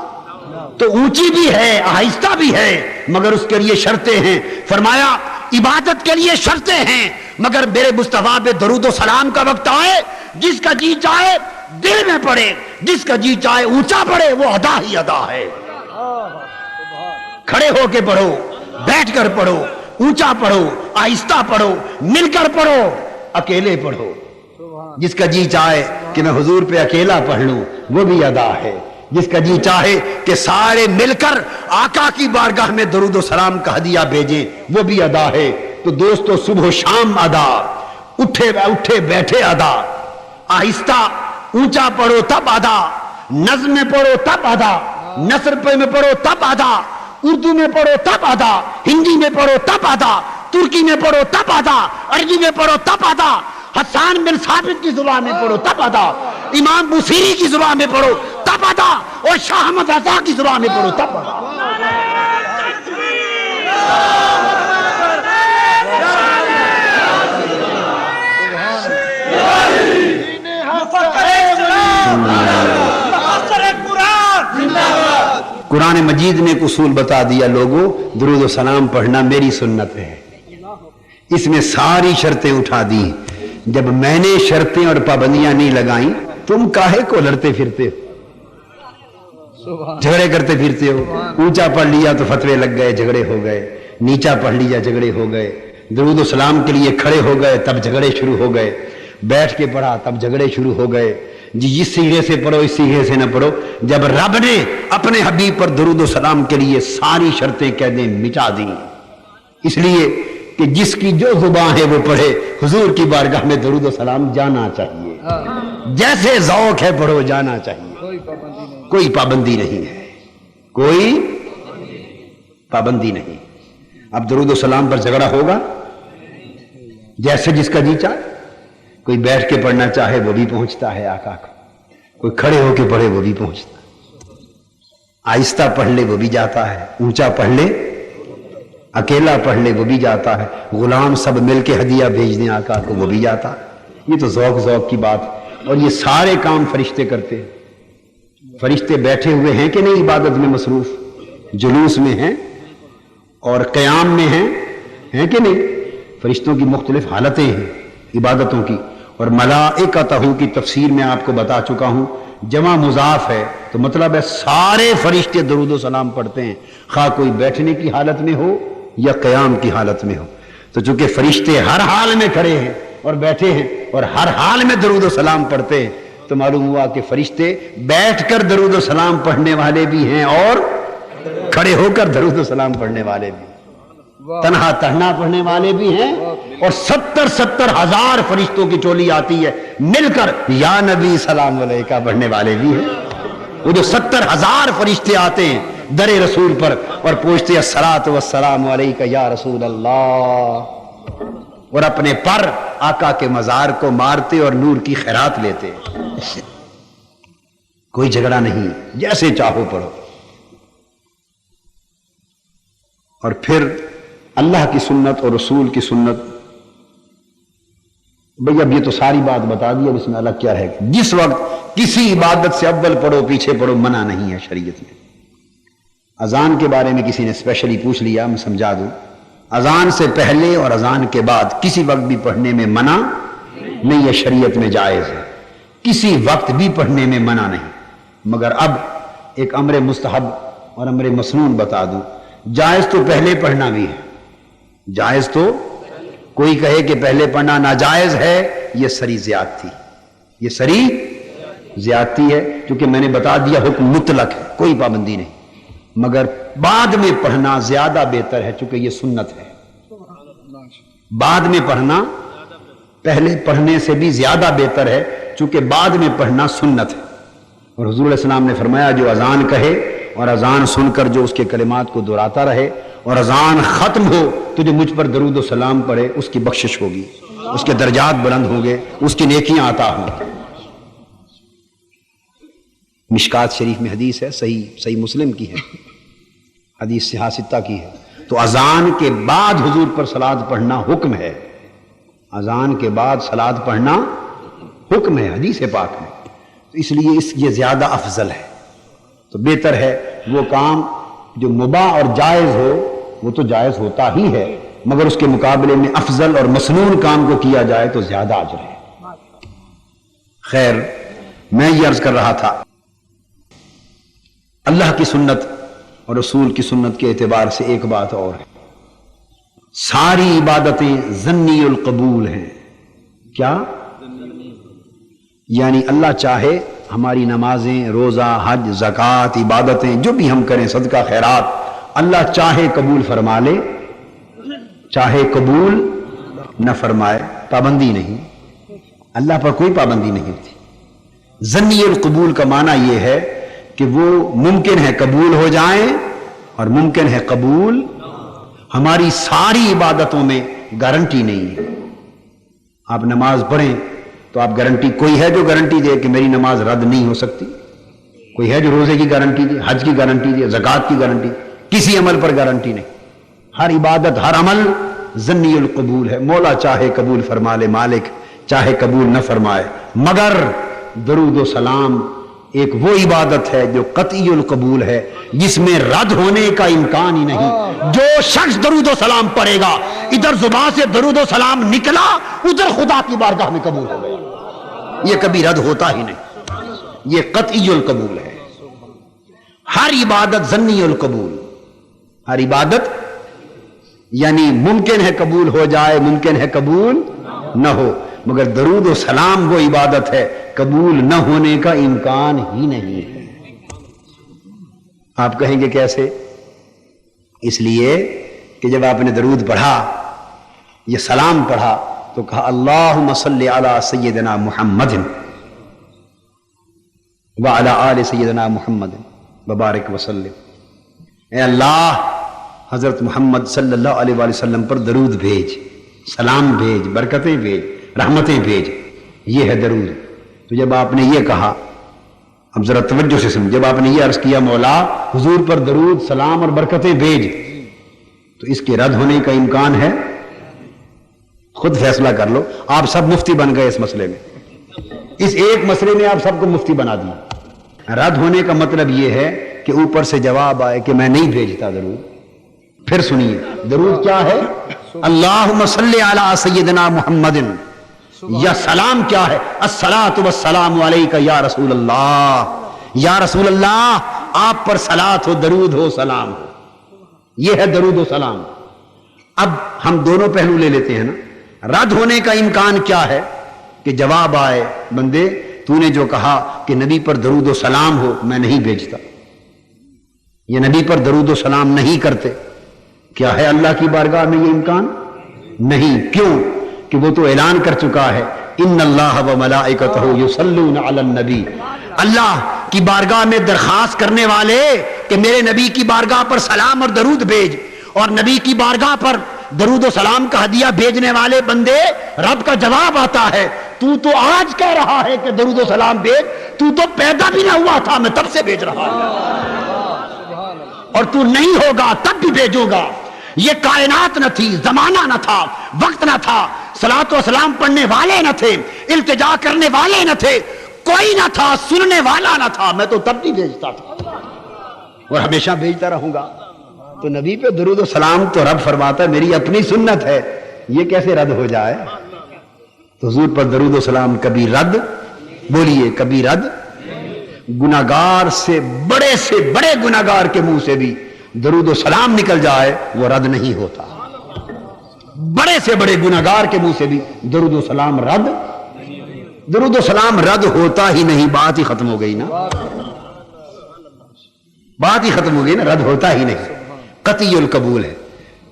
تو اونچی بھی ہے، آہستہ بھی ہے، مگر اس کے لیے شرطیں ہیں۔ فرمایا عبادت کے لیے شرطیں ہیں، مگر میرے مصطفیٰ پہ درود و سلام کا وقت آئے، جس کا جی چاہے دل میں پڑھے، جس کا جی چاہے اونچا پڑھے، وہ ادا ہی ادا ہے۔ کھڑے ہو کے پڑھو، بیٹھ کر پڑھو، اونچا پڑھو، آہستہ پڑھو، مل کر پڑھو، اکیلے پڑھو۔ جس کا جی چاہے کہ میں حضور پہ اکیلا پڑھ لوں، وہ بھی ادا ہے۔ جس کا جی چاہے کہ سارے مل کر آقا کی بارگاہ میں درود و سلام کا ہدیہ بھیجیں، وہ بھی ادا ہے۔ تو دوستو صبح و شام ادا، اٹھے بیٹھے ادا، آہستہ اونچا پڑھو تب ادا، نظم میں پڑھو تب ادا، نثر میں پڑھو تب ادا، اردو میں پڑھو تب ادا، ہندی میں پڑھو تب ادا، ترکی میں پڑھو تب ادا، عربی میں پڑھو تب ادا، حسان بن ثابت کی زبان میں پڑھو تب ادا، امام بوصیری کی زبان میں پڑھو تب ادا، اور شاہ احمد رضا کی زبان میں پڑھو تب ادا۔ قرآن مجید نے ایک اصول بتا دیا، لوگوں درود و سلام پڑھنا میری سنت ہے، اس میں ساری شرطیں اٹھا دی۔ جب میں نے شرطیں اور پابندیاں نہیں لگائیں، تم کاہے کو لڑتے پھرتے ہو، جھگڑے کرتے پھرتے ہو؟ اونچا پڑھ لیا تو فتوے لگ گئے، جھگڑے ہو گئے، نیچا پڑھ لیا جھگڑے ہو گئے، درود و سلام کے لیے کھڑے ہو گئے تب جھگڑے شروع ہو گئے، بیٹھ کے پڑھا تب جھگڑے شروع ہو گئے۔ جی جس سیغے سے پڑھو اس سیغے سے نہ پڑھو۔ جب رب نے اپنے حبیب پر درود و سلام کے لیے ساری شرطیں قیدیں مٹا دیں، اس لیے کہ جس کی جو زبان ہے وہ پڑھے، حضور کی بارگاہ میں درود و سلام جانا چاہیے، جیسے ذوق ہے پڑھو، جانا چاہیے، کوئی پابندی نہیں ہے، کوئی پابندی نہیں۔ اب درود و سلام پر جھگڑا ہوگا، جیسے جس کا جی چاہے، کوئی بیٹھ کے پڑھنا چاہے وہ بھی پہنچتا ہے آقا کو، کوئی کھڑے ہو کے پڑھے وہ بھی پہنچتا ہے، آہستہ پڑھ لے وہ بھی جاتا ہے، اونچا پڑھ لے، اکیلا پڑھ لے وہ بھی جاتا ہے، غلام سب مل کے ہدیہ بھیج دیں آقا کو وہ بھی جاتا ہے۔ یہ تو ذوق کی بات ہے، اور یہ سارے کام فرشتے کرتے ہیں۔ فرشتے بیٹھے ہوئے ہیں کہ نہیں عبادت میں مصروف، جلوس میں ہیں اور قیام میں ہیں کہ نہیں؟ فرشتوں کی مختلف حالتیں ہیں عبادتوں کی، اور ملائکتہ کی تفسیر میں آپ کو بتا چکا ہوں، جمع مضاف ہے تو مطلب ہے سارے فرشتے درود و سلام پڑھتے ہیں، خواہ کوئی بیٹھنے کی حالت میں ہو یا قیام کی حالت میں ہو۔ تو چونکہ فرشتے ہر حال میں کھڑے ہیں اور بیٹھے ہیں اور ہر حال میں درود و سلام پڑھتے ہیں، تو معلوم ہوا کہ فرشتے بیٹھ کر درود و سلام پڑھنے والے بھی ہیں اور کھڑے ہو کر درود و سلام پڑھنے والے بھی، تنہا پڑھنے والے بھی ہیں، اور 70 ہزار فرشتوں کی ٹولی آتی ہے مل کر یا نبی سلام علیکہ پڑھنے والے بھی ہیں۔ وہ جو 70,000 فرشتے آتے ہیں در رسول پر اور پوچھتے الصلاۃ والسلام علیکہ یا رسول اللہ، اور اپنے پر آقا کے مزار کو مارتے اور نور کی خیرات لیتے، کوئی جھگڑا نہیں، جیسے چاہو پڑھو۔ اور پھر اللہ کی سنت اور رسول کی سنت، بھئی اب یہ تو ساری بات بتا دی، اب اس میں الگ کیا ہے؟ جس وقت کسی عبادت سے اول پڑھو پیچھے پڑھو منع نہیں ہے شریعت میں۔ اذان کے بارے میں کسی نے اسپیشلی پوچھ لیا، میں سمجھا دوں، اذان سے پہلے اور اذان کے بعد کسی وقت بھی پڑھنے میں منع نہیں ہے، شریعت میں جائز ہے، کسی وقت بھی پڑھنے میں منع نہیں۔ مگر اب ایک امر مستحب اور امر مسنون بتا دوں، جائز تو پہلے پڑھنا بھی ہے، جائز تو کوئی کہے کہ پہلے پڑھنا ناجائز ہے، یہ سری زیادتی، یہ سری زیادتی ہے، کیونکہ میں نے بتا دیا حکم مطلق ہے، کوئی پابندی نہیں، مگر بعد میں پڑھنا زیادہ بہتر ہے چونکہ یہ سنت ہے۔ بعد میں پڑھنا پہلے پڑھنے سے بھی زیادہ بہتر ہے چونکہ بعد میں پڑھنا سنت ہے۔ اور حضور علیہ السلام نے فرمایا جو اذان کہے اور اذان سن کر جو اس کے کلمات کو دہراتا رہے اور اذان ختم ہو تو جو مجھ پر درود و سلام پڑھے اس کی بخشش ہوگی، اس کے درجات بلند ہوں گے، اس کی نیکیاں عطا ہوں گی۔ مشکات شریف میں حدیث ہے، صحیح مسلم کی ہے، حدیث صحاح ستہ کی ہے، تو اذان کے بعد حضور پر صلاۃ پڑھنا حکم ہے، اذان کے بعد صلاۃ پڑھنا حکم ہے حدیث پاک میں، تو اس لیے یہ زیادہ افضل ہے۔ تو بہتر ہے وہ کام جو مباح اور جائز ہو وہ تو جائز ہوتا ہی ہے، مگر اس کے مقابلے میں افضل اور مسنون کام کو کیا جائے تو زیادہ اجر ہے۔ خیر، میں یہ عرض کر رہا تھا اللہ کی سنت اور رسول کی سنت کے اعتبار سے ایک بات اور ہے، ساری عبادتیں ظنی القبول ہیں۔ کیا؟ یعنی اللہ چاہے ہماری نمازیں، روزہ، حج، زکوٰۃ، عبادتیں جو بھی ہم کریں، صدقہ خیرات، اللہ چاہے قبول فرما لے، چاہے قبول نہ فرمائے، پابندی نہیں، اللہ پر کوئی پابندی نہیں ہوتی۔ ظنی القبول کا معنی یہ ہے کہ وہ ممکن ہے قبول ہو جائیں اور ممکن ہے قبول، ہماری ساری عبادتوں میں گارنٹی نہیں ہے۔ آپ نماز پڑھیں تو آپ گارنٹی، کوئی ہے جو گارنٹی دے کہ میری نماز رد نہیں ہو سکتی؟ کوئی ہے جو روزے کی گارنٹی دے، حج کی گارنٹی دے، زکوٰۃ کی گارنٹی؟ کسی عمل پر گارنٹی نہیں۔ ہر عبادت، ہر عمل ظنی القبول ہے، مولا چاہے قبول فرما لے، مالک چاہے قبول نہ فرمائے، مگر درود و سلام ایک وہ عبادت ہے جو قطعی القبول ہے، جس میں رد ہونے کا امکان ہی نہیں۔ جو شخص درود و سلام پڑھے گا، ادھر زبان سے درود و سلام نکلا، ادھر خدا کی بارگاہ میں قبول ہو گیا، یہ کبھی رد ہوتا ہی نہیں، یہ قطعی القبول ہے۔ ہر عبادت ظنی القبول، ہر عبادت یعنی ممکن ہے قبول ہو جائے، ممکن ہے قبول نہ ہو، مگر درود و سلام وہ عبادت ہے قبول نہ ہونے کا امکان ہی نہیں ہے۔ آپ کہیں گے کیسے؟ اس لیے کہ جب آپ نے درود پڑھا، یہ سلام پڑھا، تو کہا اللہم صلی علی سیدنا محمد وعلی آل سیدنا محمد وبارک وسلم، اے اللہ حضرت محمد صلی اللہ علیہ وآلہ وسلم پر درود بھیج، سلام بھیج، برکتیں بھیج، رحمتیں بھیج، یہ ہے درود۔ تو جب آپ نے یہ کہا، اب ذرا توجہ سے سمجھ، جب آپ نے یہ عرض کیا مولا حضور پر درود سلام اور برکتیں بھیج، تو اس کے رد ہونے کا امکان ہے؟ خود فیصلہ کر لو، آپ سب مفتی بن گئے اس مسئلے میں، اس ایک مسئلے میں آپ سب کو مفتی بنا دیا۔ رد ہونے کا مطلب یہ ہے کہ اوپر سے جواب آئے کہ میں نہیں بھیجتا درود۔ پھر سنیے درود کیا ہے؟ اللہم صلی علی سیدنا محمد، یا سلام کیا ہے؟ الصلاۃ والسلام علیکہ یا رسول اللہ، یا رسول اللہ آپ پر صلاۃ ہو، درود ہو، سلام ہو، یہ ہے درود و سلام۔ اب ہم دونوں پہلو لے لیتے ہیں نا. رد ہونے کا امکان کیا ہے کہ جواب آئے بندے تو نے جو کہا کہ نبی پر درود و سلام ہو میں نہیں بھیجتا, یہ نبی پر درود و سلام نہیں کرتے. کیا ہے اللہ کی بارگاہ میں یہ امکان؟ نہیں. کیوں کہ وہ تو اعلان کر چکا ہے ان اللہ و ملائکتہ یصلون علی النبی. اللہ کی بارگاہ میں درخواست کرنے والے کہ میرے نبی کی بارگاہ پر سلام اور درود بھیج, اور نبی کی بارگاہ پر درود و سلام کا ہدیہ بھیجنے والے بندے رب کا جواب آتا ہے تو آج کہہ رہا ہے کہ درود و سلام بھیج, تو پیدا بھی نہ ہوا تھا میں تب سے بھیج رہا ہوں, اور تو نہیں ہوگا تب بھی بھیجوں گا. یہ کائنات نہ تھی, زمانہ نہ تھا, وقت نہ تھا, صلاۃ و سلام پڑھنے والے نہ تھے, التجا کرنے والے نہ تھے, کوئی نہ تھا, سننے والا نہ تھا, میں تو تب بھی بھیجتا تھا اور ہمیشہ بھیجتا رہوں گا. تو نبی پہ درود و سلام تو رب فرماتا ہے میری اپنی سنت ہے, یہ کیسے رد ہو جائے؟ تو حضور پر درود و سلام کبھی رد, بولیے کبھی رد. گناہگار سے بڑے گناہگار کے منہ سے بھی درود و سلام نکل جائے وہ رد نہیں ہوتا. بڑے سے بڑے گناہگار کے منہ سے بھی درود و سلام درود و سلام رد ہوتا ہی نہیں. بات ہی ختم ہو گئی نا, بات ہی ختم ہو گئی نا, رد ہوتا ہی نہیں, قطعی القبول ہے.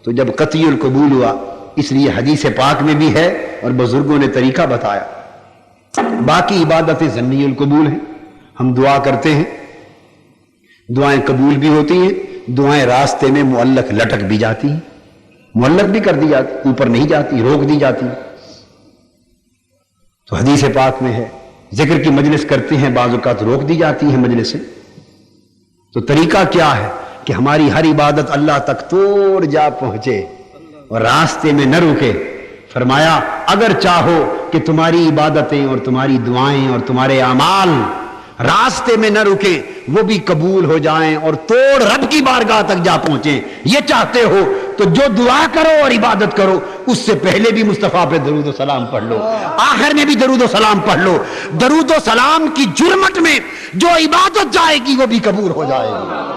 تو جب قطعی القبول ہوا اس لیے حدیث پاک میں بھی ہے اور بزرگوں نے طریقہ بتایا. باقی عبادتیں ظنی القبول ہیں, ہم دعا کرتے ہیں, دعائیں قبول بھی ہوتی ہیں, دعائیں راستے میں معلق لٹک بھی جاتی ہیں, معلق بھی کر دی جاتی, اوپر نہیں جاتی, روک دی جاتی. تو حدیث پاک میں ہے ذکر کی مجلس کرتے ہیں بعض اوقات روک دی جاتی ہیں مجلسیں. تو طریقہ کیا ہے کہ ہماری ہر عبادت اللہ تک توڑ جا پہنچے اور راستے میں نہ رکے. فرمایا اگر چاہو کہ تمہاری عبادتیں اور تمہاری دعائیں اور تمہارے اعمال راستے میں نہ رکیں, وہ بھی قبول ہو جائیں اور توڑ رب کی بارگاہ تک جا پہنچیں, یہ چاہتے ہو تو جو دعا کرو اور عبادت کرو اس سے پہلے بھی مصطفیٰ پہ درود و سلام پڑھ لو, آخر میں بھی درود و سلام پڑھ لو. درود و سلام کی جرمٹ میں جو عبادت جائے گی وہ بھی قبول ہو جائے گی.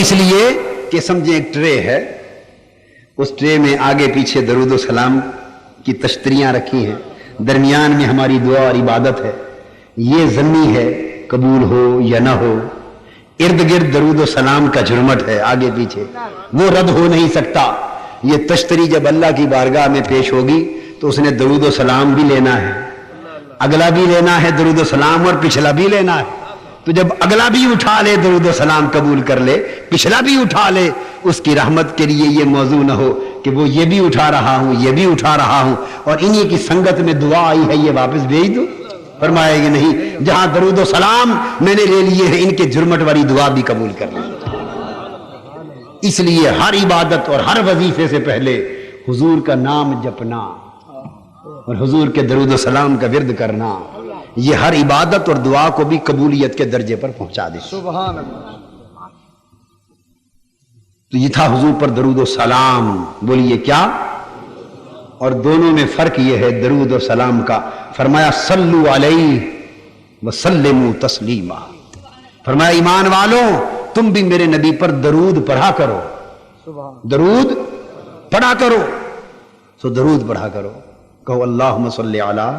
اس لیے کہ سمجھیں ایک ٹرے ہے, اس ٹرے میں آگے پیچھے درود و سلام کی تشتریاں رکھی ہیں, درمیان میں ہماری دعا اور عبادت ہے. یہ ضمنی ہے قبول ہو یا نہ ہو, ارد گرد درود و سلام کا جھرمٹ ہے آگے پیچھے, وہ رد ہو نہیں سکتا. یہ تشتری جب اللہ کی بارگاہ میں پیش ہوگی تو اس نے درود و سلام بھی لینا ہے, اگلا بھی لینا ہے درود و سلام اور پچھلا بھی لینا ہے. تو جب اگلا بھی اٹھا لے درود و سلام قبول کر لے, پچھلا بھی اٹھا لے, اس کی رحمت کے لیے یہ موضوع نہ ہو کہ وہ یہ بھی اٹھا رہا ہوں یہ بھی اٹھا رہا ہوں اور انہی کی سنگت میں دعا آئی ہے یہ واپس بھیج دو. فرمائے گی نہیں, جہاں درود و سلام میں نے لے لیے ہیں ان کے جرمٹ والی دعا بھی قبول کر لی. اس لیے ہر عبادت اور ہر وظیفے سے پہلے حضور کا نام جپنا اور حضور کے درود و سلام کا ورد کرنا, یہ ہر عبادت اور دعا کو بھی قبولیت کے درجے پر پہنچا دے. سبحان اللہ. تو یہ تھا حضور پر درود و سلام. بولیے کیا؟ اور دونوں میں فرق یہ ہے درود و سلام کا. فرمایا صلو علیہ وسلموا تسلیما. فرمایا ایمان والوں تم بھی میرے نبی پر درود پڑھا کرو, درود پڑھا کرو. سو درود پڑھا کرو, کہو اللہم صلی علی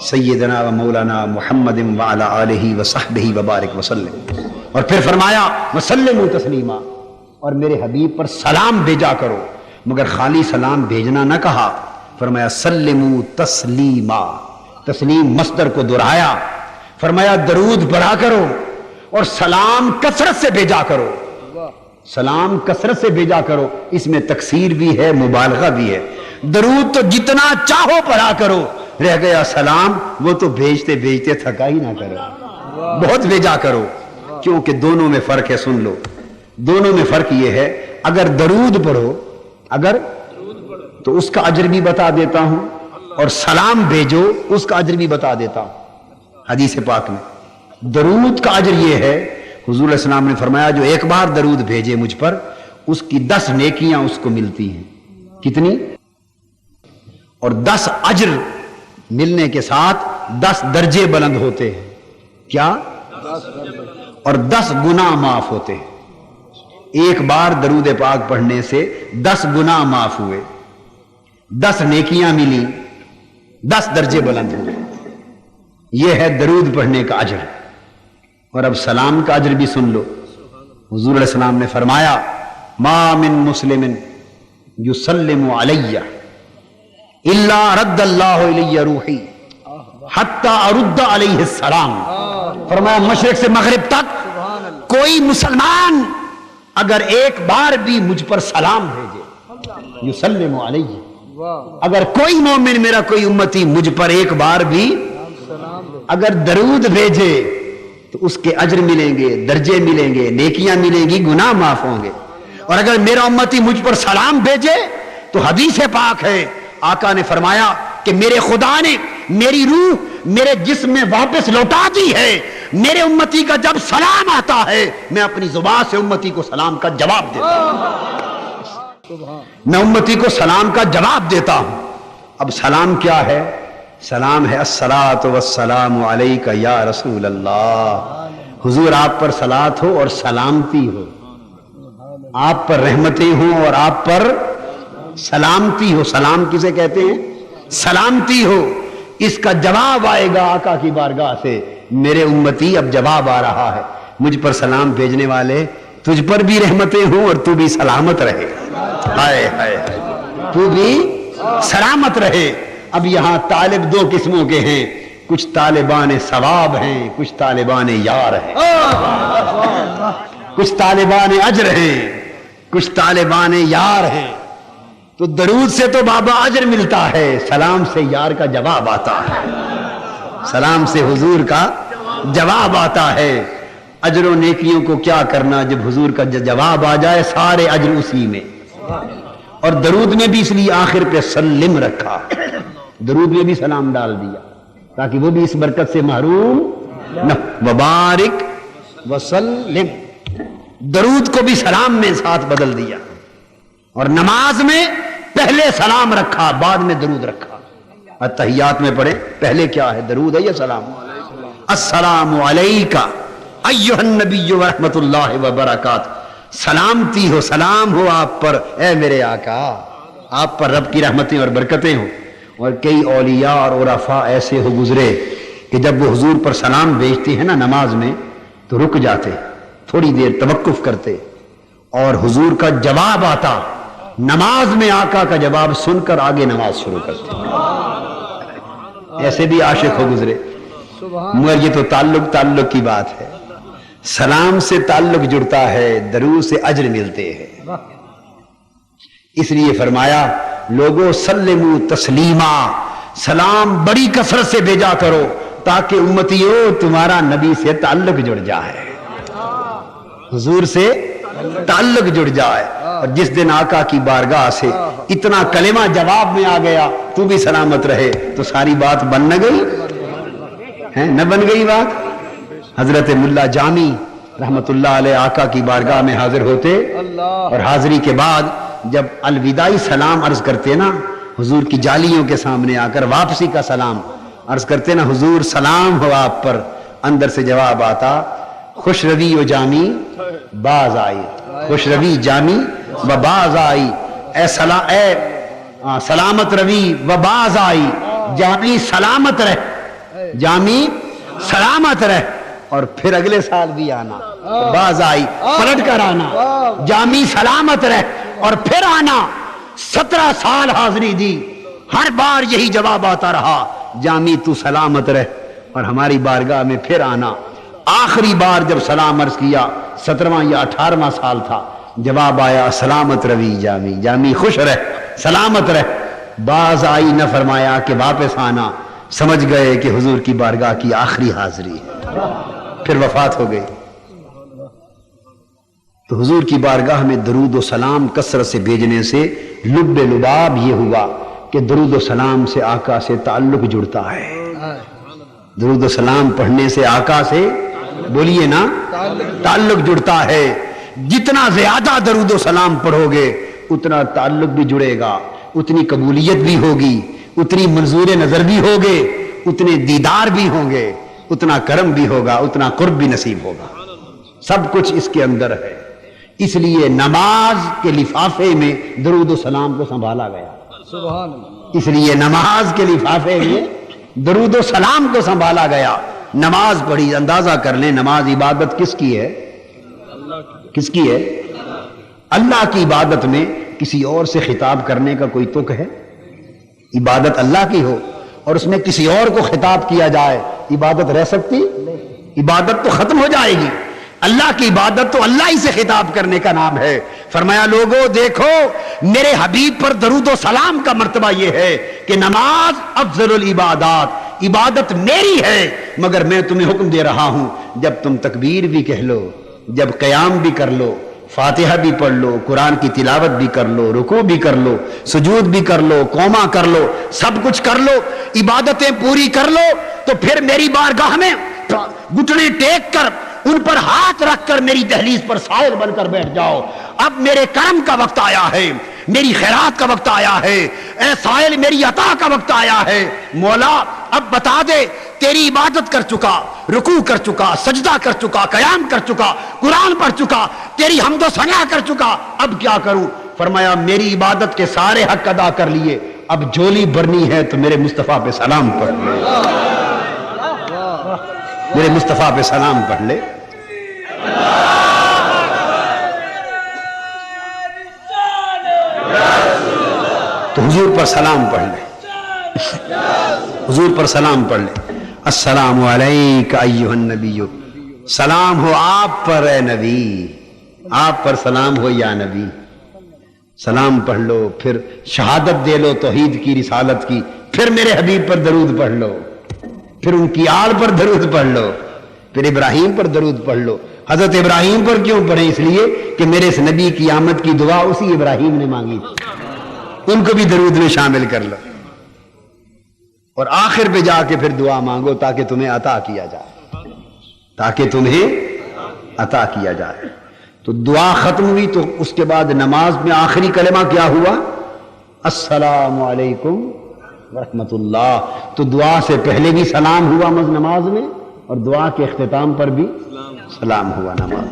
سیدنا و مولانا محمد وعلی آلہ وصحبہ وبارک وسلم. اور پھر فرمایا وسلموا تسلیما, اور میرے حبیب پر سلام بھیجا کرو. مگر خالی سلام بھیجنا نہ کہا, فرمایا سلموا تسلیما, تسلیم مصدر کو دہرایا. فرمایا درود پڑھا کرو اور سلام کثرت سے بھیجا کرو, سلام کثرت سے بھیجا کرو. اس میں تکثیر بھی ہے مبالغہ بھی ہے. درود تو جتنا چاہو پڑھا کرو, رہ گیا سلام وہ تو بھیجتے بھیجتے تھکا ہی نہ کرو, بہت بھیجا کرو. کیونکہ دونوں میں فرق ہے, سن لو. دونوں میں فرق یہ ہے, اگر درود پڑھو اگر تو اس کا اجر بھی بتا دیتا ہوں, اور سلام بھیجو اس کا اجر بھی بتا دیتا ہوں. حدیث پاک میں درود کا اجر یہ ہے, حضور علیہ السلام نے فرمایا جو ایک بار درود بھیجے مجھ پر اس کی 10 نیکیاں اس کو ملتی ہیں. کتنی؟ اور 10 اجر ملنے کے ساتھ 10 درجے بلند ہوتے ہیں. کیا؟ اور 10 گناہ معاف ہوتے ہیں. ایک بار درود پاک پڑھنے سے 10 گناہ معاف ہوئے، 10 نیکیاں ملی، 10 درجے بلند ہوئے. یہ ہے درود پڑھنے کا اجر. اور اب سلام کا اجر بھی سن لو. حضور علیہ السلام نے فرمایا ما من مسلم یسلم علی الا رد اللہ علی روحی حتی ارد علیہ السلام. فرمایا مشرق سے مغرب تک کوئی مسلمان اگر ایک بار بھی مجھ پر سلام بھیجے، یسلم علیہ، اگر کوئی مومن میرا کوئی امتی مجھ پر ایک بار بھی اگر درود بھیجے تو اس کے اجر ملیں گے، درجے ملیں گے، نیکیاں ملیں گی، گناہ معاف ہوں گے. اور اگر میرا امتی مجھ پر سلام بھیجے تو حدیث پاک ہے، آقا نے فرمایا کہ میرے خدا نے میری روح میرے جسم میں واپس لوٹا دی ہے. میرے امتی کا جب سلام آتا ہے میں اپنی زبان سے امتی کو سلام کا جواب دیتا ہوں. میں امتی کو سلام کا جواب دیتا ہوں. اب سلام کیا ہے؟ سلام ہے الصلاۃ والسلام علیک یا رسول اللہ. حضور آپ پر صلاۃ ہو اور سلامتی ہو، آپ پر رحمتیں ہوں اور آپ پر سلامتی ہو. سلام کسے کہتے ہیں؟ سلامتی ہو. اس کا جواب آئے گا آقا کی بارگاہ سے. میرے امتی اب جواب آ رہا ہے، مجھ پر سلام بھیجنے والے تجھ پر بھی رحمتیں ہوں اور تو بھی سلامت رہے. ہائے ہائے ہائے، تو بھی سلامت رہے. اب یہاں طالب 2 قسموں کے ہیں، کچھ طالبان ثواب ہیں، کچھ طالبان یار ہیں، کچھ طالبان اجر ہیں، کچھ طالبان یار ہیں. تو درود سے تو بابا اجر ملتا ہے، سلام سے یار کا جواب آتا ہے، سلام سے حضور کا جواب آتا ہے. اجر و نیکیوں کو کیا کرنا جب حضور کا جواب آ جائے، سارے اجر اسی میں. اور درود میں بھی اس لیے آخر پہ سلم رکھا، درود میں بھی سلام ڈال دیا تاکہ وہ بھی اس برکت سے محروم نہ. وبارک وسلم، درود کو بھی سلام میں ساتھ بدل دیا. اور نماز میں پہلے سلام رکھا بعد میں درود رکھا. التحیات میں پڑھیں پہلے کیا ہے؟ درود ہے یا سلام؟ السلام علیکہ ایھا النبی ورحمۃ اللہ وبرکاتہ. سلامتی ہو، سلام ہو آپ پر اے میرے آقا، آپ پر رب کی رحمتیں اور برکتیں ہوں. اور کئی اولیاء اور عرفاء ایسے ہو گزرے کہ جب وہ حضور پر سلام بھیجتے ہیں نا نماز میں تو رک جاتے، تھوڑی دیر توقف کرتے اور حضور کا جواب آتا. نماز میں آقا کا جواب سن کر آگے نماز شروع کرتے. ایسے بھی عاشق ہو گزرے. مگر یہ تو تعلق کی بات ہے. سلام سے تعلق جڑتا ہے، درود سے اجر ملتے ہیں. اس لیے فرمایا لوگوں سلموا تسلیما، سلام بڑی کثرت سے بھیجا کرو تاکہ امتیو تمہارا نبی سے تعلق جڑ جائے، حضور سے تعلق جڑ جائے. اور جس دن آقا کی بارگاہ سے اتنا کلمہ جواب میں آ گیا تو بھی سلامت رہے تو ساری بات بن نہ گئی ہے؟ نہ بن گئی بات؟ حضرت ملا جامی رحمت اللہ علیہ آقا کی بارگاہ میں حاضر ہوتے اور حاضری کے بعد جب الوداعی سلام عرض کرتے نا حضور کی جالیوں کے سامنے آ کر، واپسی کا سلام عرض کرتے نا حضور سلام ہو آپ پر، اندر سے جواب آتا خوش روی و جامی باز آئی، خوش روی جامی و باز آئی، اے سلامت روی و باز آئی، جامی سلامت رہ، جامی سلامت رہ. اور پھر اگلے سال بھی آنا، باز آئی پلٹ کر آنا، جامی سلامت رہ اور پھر آنا. 17 سال حاضری دی، ہر بار یہی جواب آتا رہا جامی تو سلامت رہ اور ہماری بارگاہ میں پھر آنا. آخری بار جب سلام عرض کیا 17واں یا 18واں سال تھا، جواب آیا سلامت روی جامی، جامی خوش رہ سلامت رہ. باز آئی نہ فرمایا کہ واپس آنا، سمجھ گئے کہ حضور کی بارگاہ کی آخری حاضری ہے، پھر وفات ہو گئی. تو حضور کی بارگاہ میں درود و سلام کثرت سے بھیجنے سے لب لباب یہ ہوا کہ درود و سلام سے آقا سے تعلق جڑتا ہے. درود و سلام پڑھنے سے آقا سے بولیے نا تعلق جڑتا ہے. جتنا زیادہ درود و سلام پڑھو گے اتنا تعلق بھی جڑے گا، اتنی قبولیت بھی ہوگی، اتنی منظور نظر بھی ہوگے اتنے دیدار بھی ہوں گے، اتنا کرم بھی ہوگا، اتنا قرب بھی نصیب ہوگا، سب کچھ اس کے اندر ہے۔ اس لیے نماز کے لفافے میں درود و سلام کو سنبھالا گیا، اس لیے نماز کے لفافے میں درود و سلام کو سنبھالا گیا۔ نماز پڑھی، اندازہ کر لیں نماز عبادت کس کی ہے؟ کس کی ہے؟ اللہ کی عبادت میں کسی اور سے خطاب کرنے کا کوئی تک ہے؟ عبادت اللہ کی ہو اور اس میں کسی اور کو خطاب کیا جائے، عبادت رہ سکتی؟ عبادت تو ختم ہو جائے گی۔ اللہ کی عبادت تو اللہ ہی سے خطاب کرنے کا نام ہے۔ فرمایا لوگوں دیکھو میرے حبیب پر درود و سلام کا مرتبہ یہ ہے کہ نماز افضل العبادات، عبادت میری ہے، مگر میں تمہیں حکم دے رہا ہوں جب تم تکبیر بھی کہہ لو، جب قیام بھی کر لو، فاتحہ بھی پڑھ لو، قرآن کی تلاوت بھی کر لو، رکوع بھی کر لو، سجود بھی کر لو، قوما کر لو، سب کچھ کر لو، عبادتیں پوری کر لو، تو پھر میری بارگاہ میں گھٹنے ٹیک کر ان پر ہاتھ رکھ کر میری دہلیز پر سائل بن کر بیٹھ جاؤ۔ اب میرے کرم کا وقت آیا ہے، میری خیرات کا وقت آیا ہے، اے سائل میری عطا کا وقت آیا ہے۔ مولا اب بتا دے، تیری عبادت کر چکا، رکوع کر چکا، سجدہ کر چکا، قیام کر چکا، قرآن پڑھ چکا، تیری حمد و ثنا کر چکا، اب کیا کروں؟ فرمایا میری عبادت کے سارے حق ادا کر لیے، اب جولی بھرنی ہے تو میرے مصطفیٰ پہ سلام پڑھ لے، میرے مصطفیٰ پہ سلام پڑھ لے۔ تو حضور پر سلام پڑھ لے، حضور پر سلام پڑھ لے۔ السلام علیکہ ایھا النبی، سلام ہو آپ پر اے نبی، آپ پر سلام ہو یا نبی۔ سلام پڑھ لو، پھر شہادت دے لو توحید کی، رسالت کی، پھر میرے حبیب پر درود پڑھ لو، پھر ان کی آل پر درود پڑھ لو، پھر ابراہیم پر درود پڑھ لو۔ حضرت ابراہیم پر کیوں پڑھیں؟ اس لیے کہ میرے اس نبی کی آمد کی دعا اسی ابراہیم نے مانگی تھی، ان کو بھی درود میں شامل کر لو، اور آخر پہ جا کے پھر دعا مانگو تاکہ تمہیں عطا کیا جائے، تاکہ تمہیں عطا کیا جائے۔ تو دعا ختم ہوئی تو اس کے بعد نماز میں آخری کلمہ کیا ہوا؟ السلام علیکم ورحمۃ اللہ۔ تو دعا سے پہلے بھی سلام ہوا نماز میں، اور دعا کے اختتام پر بھی سلام ہوا نماز۔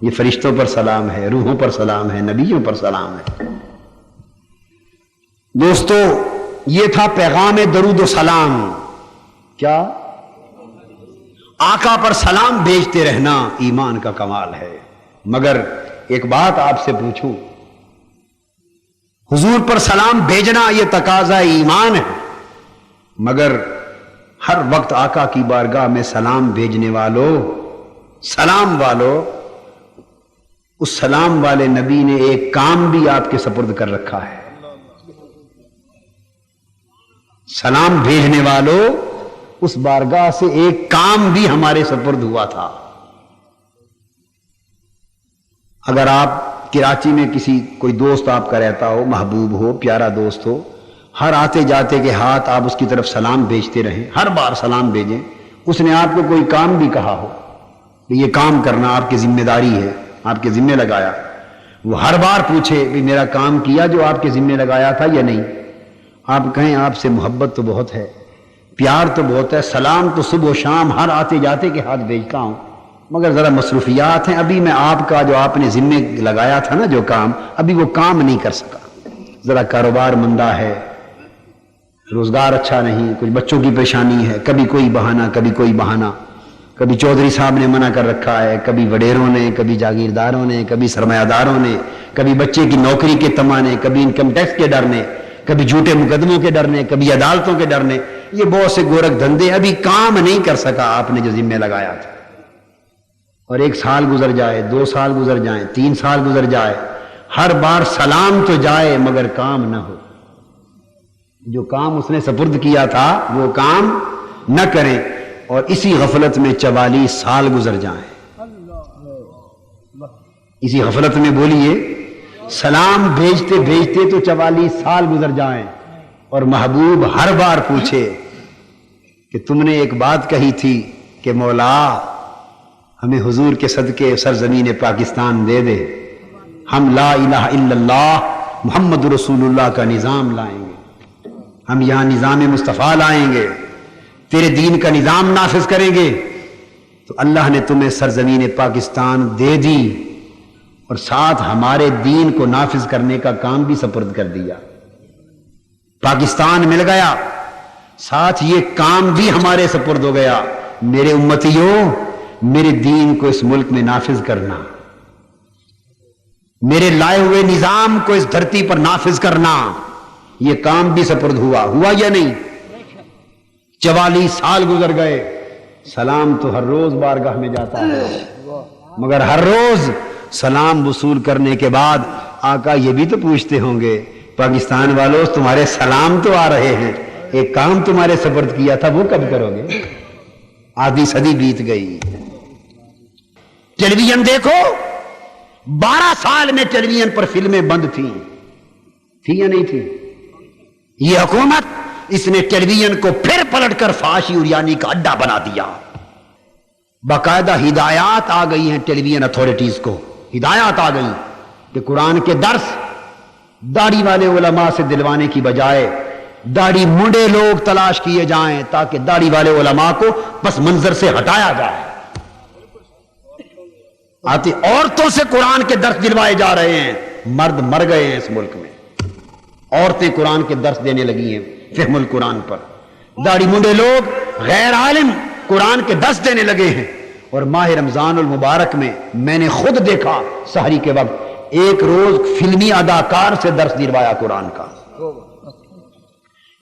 یہ فرشتوں پر سلام ہے، روحوں پر سلام ہے، نبیوں پر سلام ہے۔ دوستو یہ تھا پیغام درود و سلام۔ کیا؟ آقا پر سلام بھیجتے رہنا ایمان کا کمال ہے۔ مگر ایک بات آپ سے پوچھوں، حضور پر سلام بھیجنا یہ تقاضا ایمان ہے، مگر ہر وقت آقا کی بارگاہ میں سلام بھیجنے والوں، سلام والوں، اس سلام والے نبی نے ایک کام بھی آپ کے سپرد کر رکھا ہے۔ سلام بھیجنے والوں، اس بارگاہ سے ایک کام بھی ہمارے سپرد ہوا تھا۔ اگر آپ کراچی میں کوئی دوست آپ کا رہتا ہو، محبوب ہو، پیارا دوست ہو، ہر آتے جاتے کے ہاتھ آپ اس کی طرف سلام بھیجتے رہیں، ہر بار سلام بھیجیں۔ اس نے آپ کو کوئی کام بھی کہا ہو کہ یہ کام کرنا آپ کی ذمہ داری ہے، آپ کے ذمہ لگایا، وہ ہر بار پوچھے بھی میرا کام کیا جو آپ کے ذمہ لگایا تھا یا نہیں؟ آپ کہیں آپ سے محبت تو بہت ہے، پیار تو بہت ہے، سلام تو صبح و شام ہر آتے جاتے کے ہاتھ بھیجتا ہوں، مگر ذرا مصروفیات ہیں، ابھی میں آپ کا جو آپ نے ذمہ لگایا تھا نا جو کام، ابھی وہ کام نہیں کر سکا، ذرا کاروبار مندہ ہے، روزگار اچھا نہیں، کچھ بچوں کی پریشانی ہے، کبھی کوئی بہانہ کبھی کوئی بہانہ، کبھی چودھری صاحب نے منع کر رکھا ہے، کبھی وڈیروں نے، کبھی جاگیرداروں نے، کبھی سرمایہ داروں نے، کبھی بچے کی نوکری کے تمانے، کبھی انکم ٹیکس کے ڈر نے، کبھی جھوٹے مقدموں کے ڈر نے، کبھی عدالتوں کے ڈر نے، یہ بہت سے گورکھ دھندے، ابھی کام نہیں کر سکا آپ نے جو ذمہ لگایا تھا۔ اور 1 سال گزر جائے، 2 سال گزر جائیں، 3 سال گزر جائے، ہر بار سلام تو جائے مگر کام نہ ہو، جو کام اس نے سپرد کیا تھا وہ کام نہ کریں، اور اسی غفلت میں 44 سال گزر جائیں، اسی غفلت میں بولیے سلام بھیجتے بھیجتے تو 44 سال گزر جائیں، اور محبوب ہر بار پوچھے کہ تم نے ایک بات کہی تھی کہ مولا ہمیں حضور کے صدقے سرزمین پاکستان دے دے، ہم لا الہ الا اللہ محمد رسول اللہ کا نظام لائیں گے، ہم یہاں نظام مصطفیٰ لائیں گے، تیرے دین کا نظام نافذ کریں گے، تو اللہ نے تمہیں سرزمین پاکستان دے دی اور ساتھ ہمارے دین کو نافذ کرنے کا کام بھی سپرد کر دیا۔ پاکستان مل گیا، ساتھ یہ کام بھی ہمارے سپرد ہو گیا۔ میرے امتیوں، میرے دین کو اس ملک میں نافذ کرنا، میرے لائے ہوئے نظام کو اس دھرتی پر نافذ کرنا، یہ کام بھی سپرد ہوا یا نہیں؟ 44 سال گزر گئے، سلام تو ہر روز بارگاہ میں جاتا ہے، مگر ہر روز سلام وصول کرنے کے بعد آقا یہ بھی تو پوچھتے ہوں گے، پاکستان والوں تمہارے سلام تو آ رہے ہیں، ایک کام تمہارے سپرد کیا تھا وہ کب کرو گے؟ آدھی صدی بیت گئی۔ ٹیلی ویژن دیکھو، 12 سال میں ٹیلی ویژن پر فلمیں بند تھی یا نہیں تھی؟ یہ حکومت، اس نے ٹیلی ویژن کو پھر پلٹ کر فحاشی اور یعنی کا اڈا بنا دیا۔ باقاعدہ ہدایات آ گئی ہیں ٹیلی ویژن اتھارٹیز کو، ہدایات آ گئی کہ قرآن کے درس داڑھی والے علماء سے دلوانے کی بجائے داڑھی منڈے لوگ تلاش کیے جائیں تاکہ داڑھی والے علماء کو پس منظر سے ہٹایا جائے۔ آتی عورتوں سے قرآن کے درس دلوائے جا رہے ہیں، مرد مر گئے ہیں اس ملک میں، عورتیں قرآن کے درس دینے لگی ہیں فہم القرآن پر، داڑھی منڈے لوگ غیر عالم قرآن کے درس دینے لگے ہیں۔ اور ماہ رمضان المبارک میں میں نے خود دیکھا سحری کے وقت ایک روز فلمی اداکار سے درس دلوایا قرآن کا،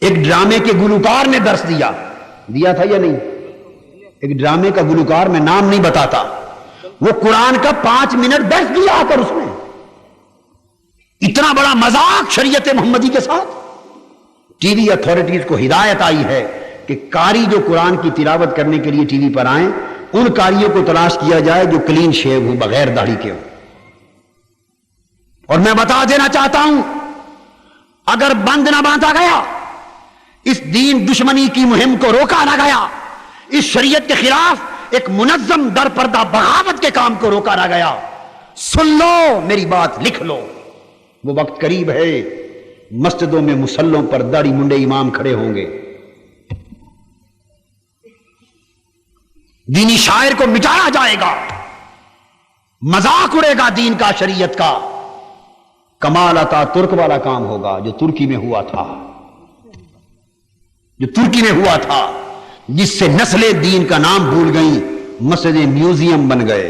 ایک ڈرامے کے گلوکار نے درس دیا تھا یا نہیں؟ ایک ڈرامے کا گلوکار، میں نام نہیں بتاتا، وہ قرآن کا 5 منٹ درس دیا آ کر اس نے، اتنا بڑا مذاق شریعت محمدی کے ساتھ۔ ٹی وی اتھارٹیز کو ہدایت آئی ہے کہ قاری جو قرآن کی تلاوت کرنے کے لیے ٹی وی پر آئیں، ان قاریوں کو تلاش کیا جائے جو کلین شیو ہوں، بغیر داڑھی کے ہوں۔ اور میں بتا دینا چاہتا ہوں، اگر بند نہ باندھا گیا، اس دین دشمنی کی مہم کو روکا نہ گیا، اس شریعت کے خلاف ایک منظم در پردہ بغاوت کے کام کو روکا نہ گیا، سن لو میری بات، لکھ لو، وہ وقت قریب ہے مسجدوں میں مصلوں پر داڑھی منڈے امام کھڑے ہوں گے، دینی شاعر کو مٹایا جائے گا، مذاق اڑے گا دین کا، شریعت کا۔ کمال عطا ترک والا کام ہوگا جو ترکی میں ہوا تھا، جس سے نسلیں دین کا نام بھول گئیں، مسجدیں میوزیم بن گئے،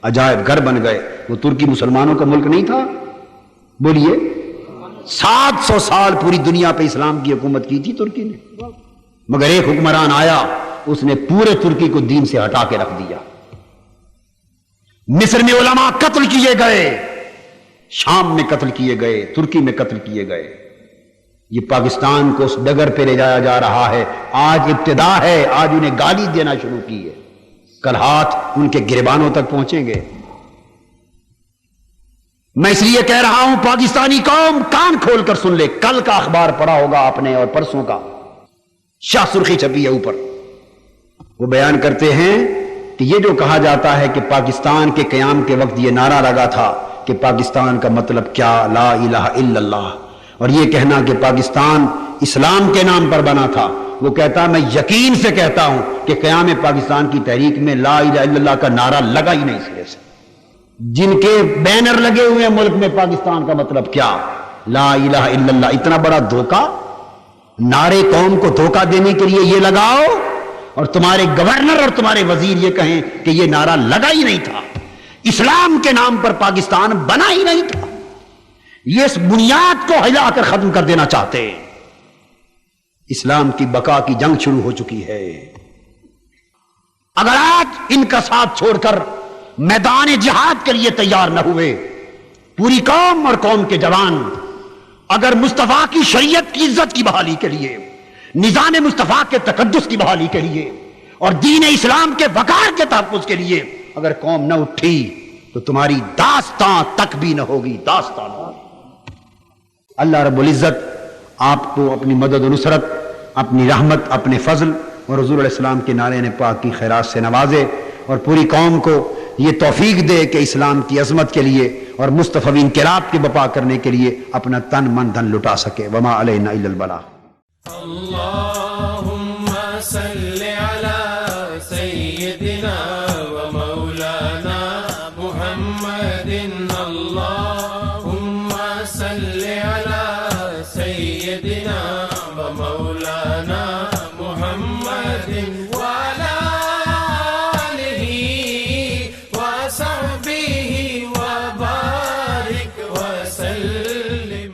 عجائب گھر بن گئے۔ وہ ترکی مسلمانوں کا ملک نہیں تھا؟ بولیے، 700 سال پوری دنیا پہ اسلام کی حکومت کی تھی ترکی نے، مگر ایک حکمران آیا، اس نے پورے ترکی کو دین سے ہٹا کے رکھ دیا۔ مصر میں علماء قتل کیے گئے، شام میں قتل کیے گئے، ترکی میں قتل کیے گئے۔ یہ پاکستان کو اس ڈگر پہ لے جایا جا رہا ہے۔ آج ابتدا ہے، آج انہیں گالی دینا شروع کی ہے، کل ہاتھ ان کے گریبانوں تک پہنچیں گے۔ میں اس لیے کہہ رہا ہوں، پاکستانی قوم کان کھول کر سن لے، کل کا اخبار پڑھا ہوگا آپ نے اور پرسوں کا، شاہ سرخی چھپی ہے اوپر، وہ بیان کرتے ہیں کہ یہ جو کہا جاتا ہے کہ پاکستان کے قیام کے وقت یہ نعرہ لگا تھا کہ پاکستان کا مطلب کیا، لا الہ الا اللہ، اور یہ کہنا کہ پاکستان اسلام کے نام پر بنا تھا، وہ کہتا میں یقین سے کہتا ہوں کہ قیام پاکستان کی تحریک میں لا الہ الا اللہ کا نعرہ لگا ہی نہیں سرے سے۔ جن کے بینر لگے ہوئے ملک میں پاکستان کا مطلب کیا، لا الہ الا اللہ، اتنا بڑا دھوکہ، نعرے قوم کو دھوکہ دینے کے لیے یہ لگاؤ، اور تمہارے گورنر اور تمہارے وزیر یہ کہیں کہ یہ نعرہ لگا ہی نہیں تھا، اسلام کے نام پر پاکستان بنا ہی نہیں تھا۔ یہ اس بنیاد کو ہلا کر ختم کر دینا چاہتے ہیں۔ اسلام کی بقا کی جنگ شروع ہو چکی ہے۔ اگر آج ان کا ساتھ چھوڑ کر میدان جہاد کے لیے تیار نہ ہوئے، پوری قوم اور قوم کے جوان اگر مصطفیٰ کی شریعت کی عزت کی بحالی کے لیے، نظام مصطفیٰ کے تقدس کی بحالی کے لیے اور دین اسلام کے وقار کے تحفظ کے لیے اگر قوم نہ اٹھی تو تمہاری داستان تک بھی نہ ہوگی، داستان ہوگی۔ اللہ رب العزت آپ کو اپنی مدد و نصرت، اپنی رحمت، اپنے فضل اور حضور علیہ السلام کے نعرے پاک کی خیرات سے نوازے، اور پوری قوم کو یہ توفیق دے کہ اسلام کی عظمت کے لیے اور مصطفی انقلاب کی بپا کرنے کے لیے اپنا تن من دھن لٹا سکے۔ وما علینا الا البلاغ۔ اللہم صل على سيدنا ومولانا محمد اللهم صل على سيدنا ومولانا محمد وعلى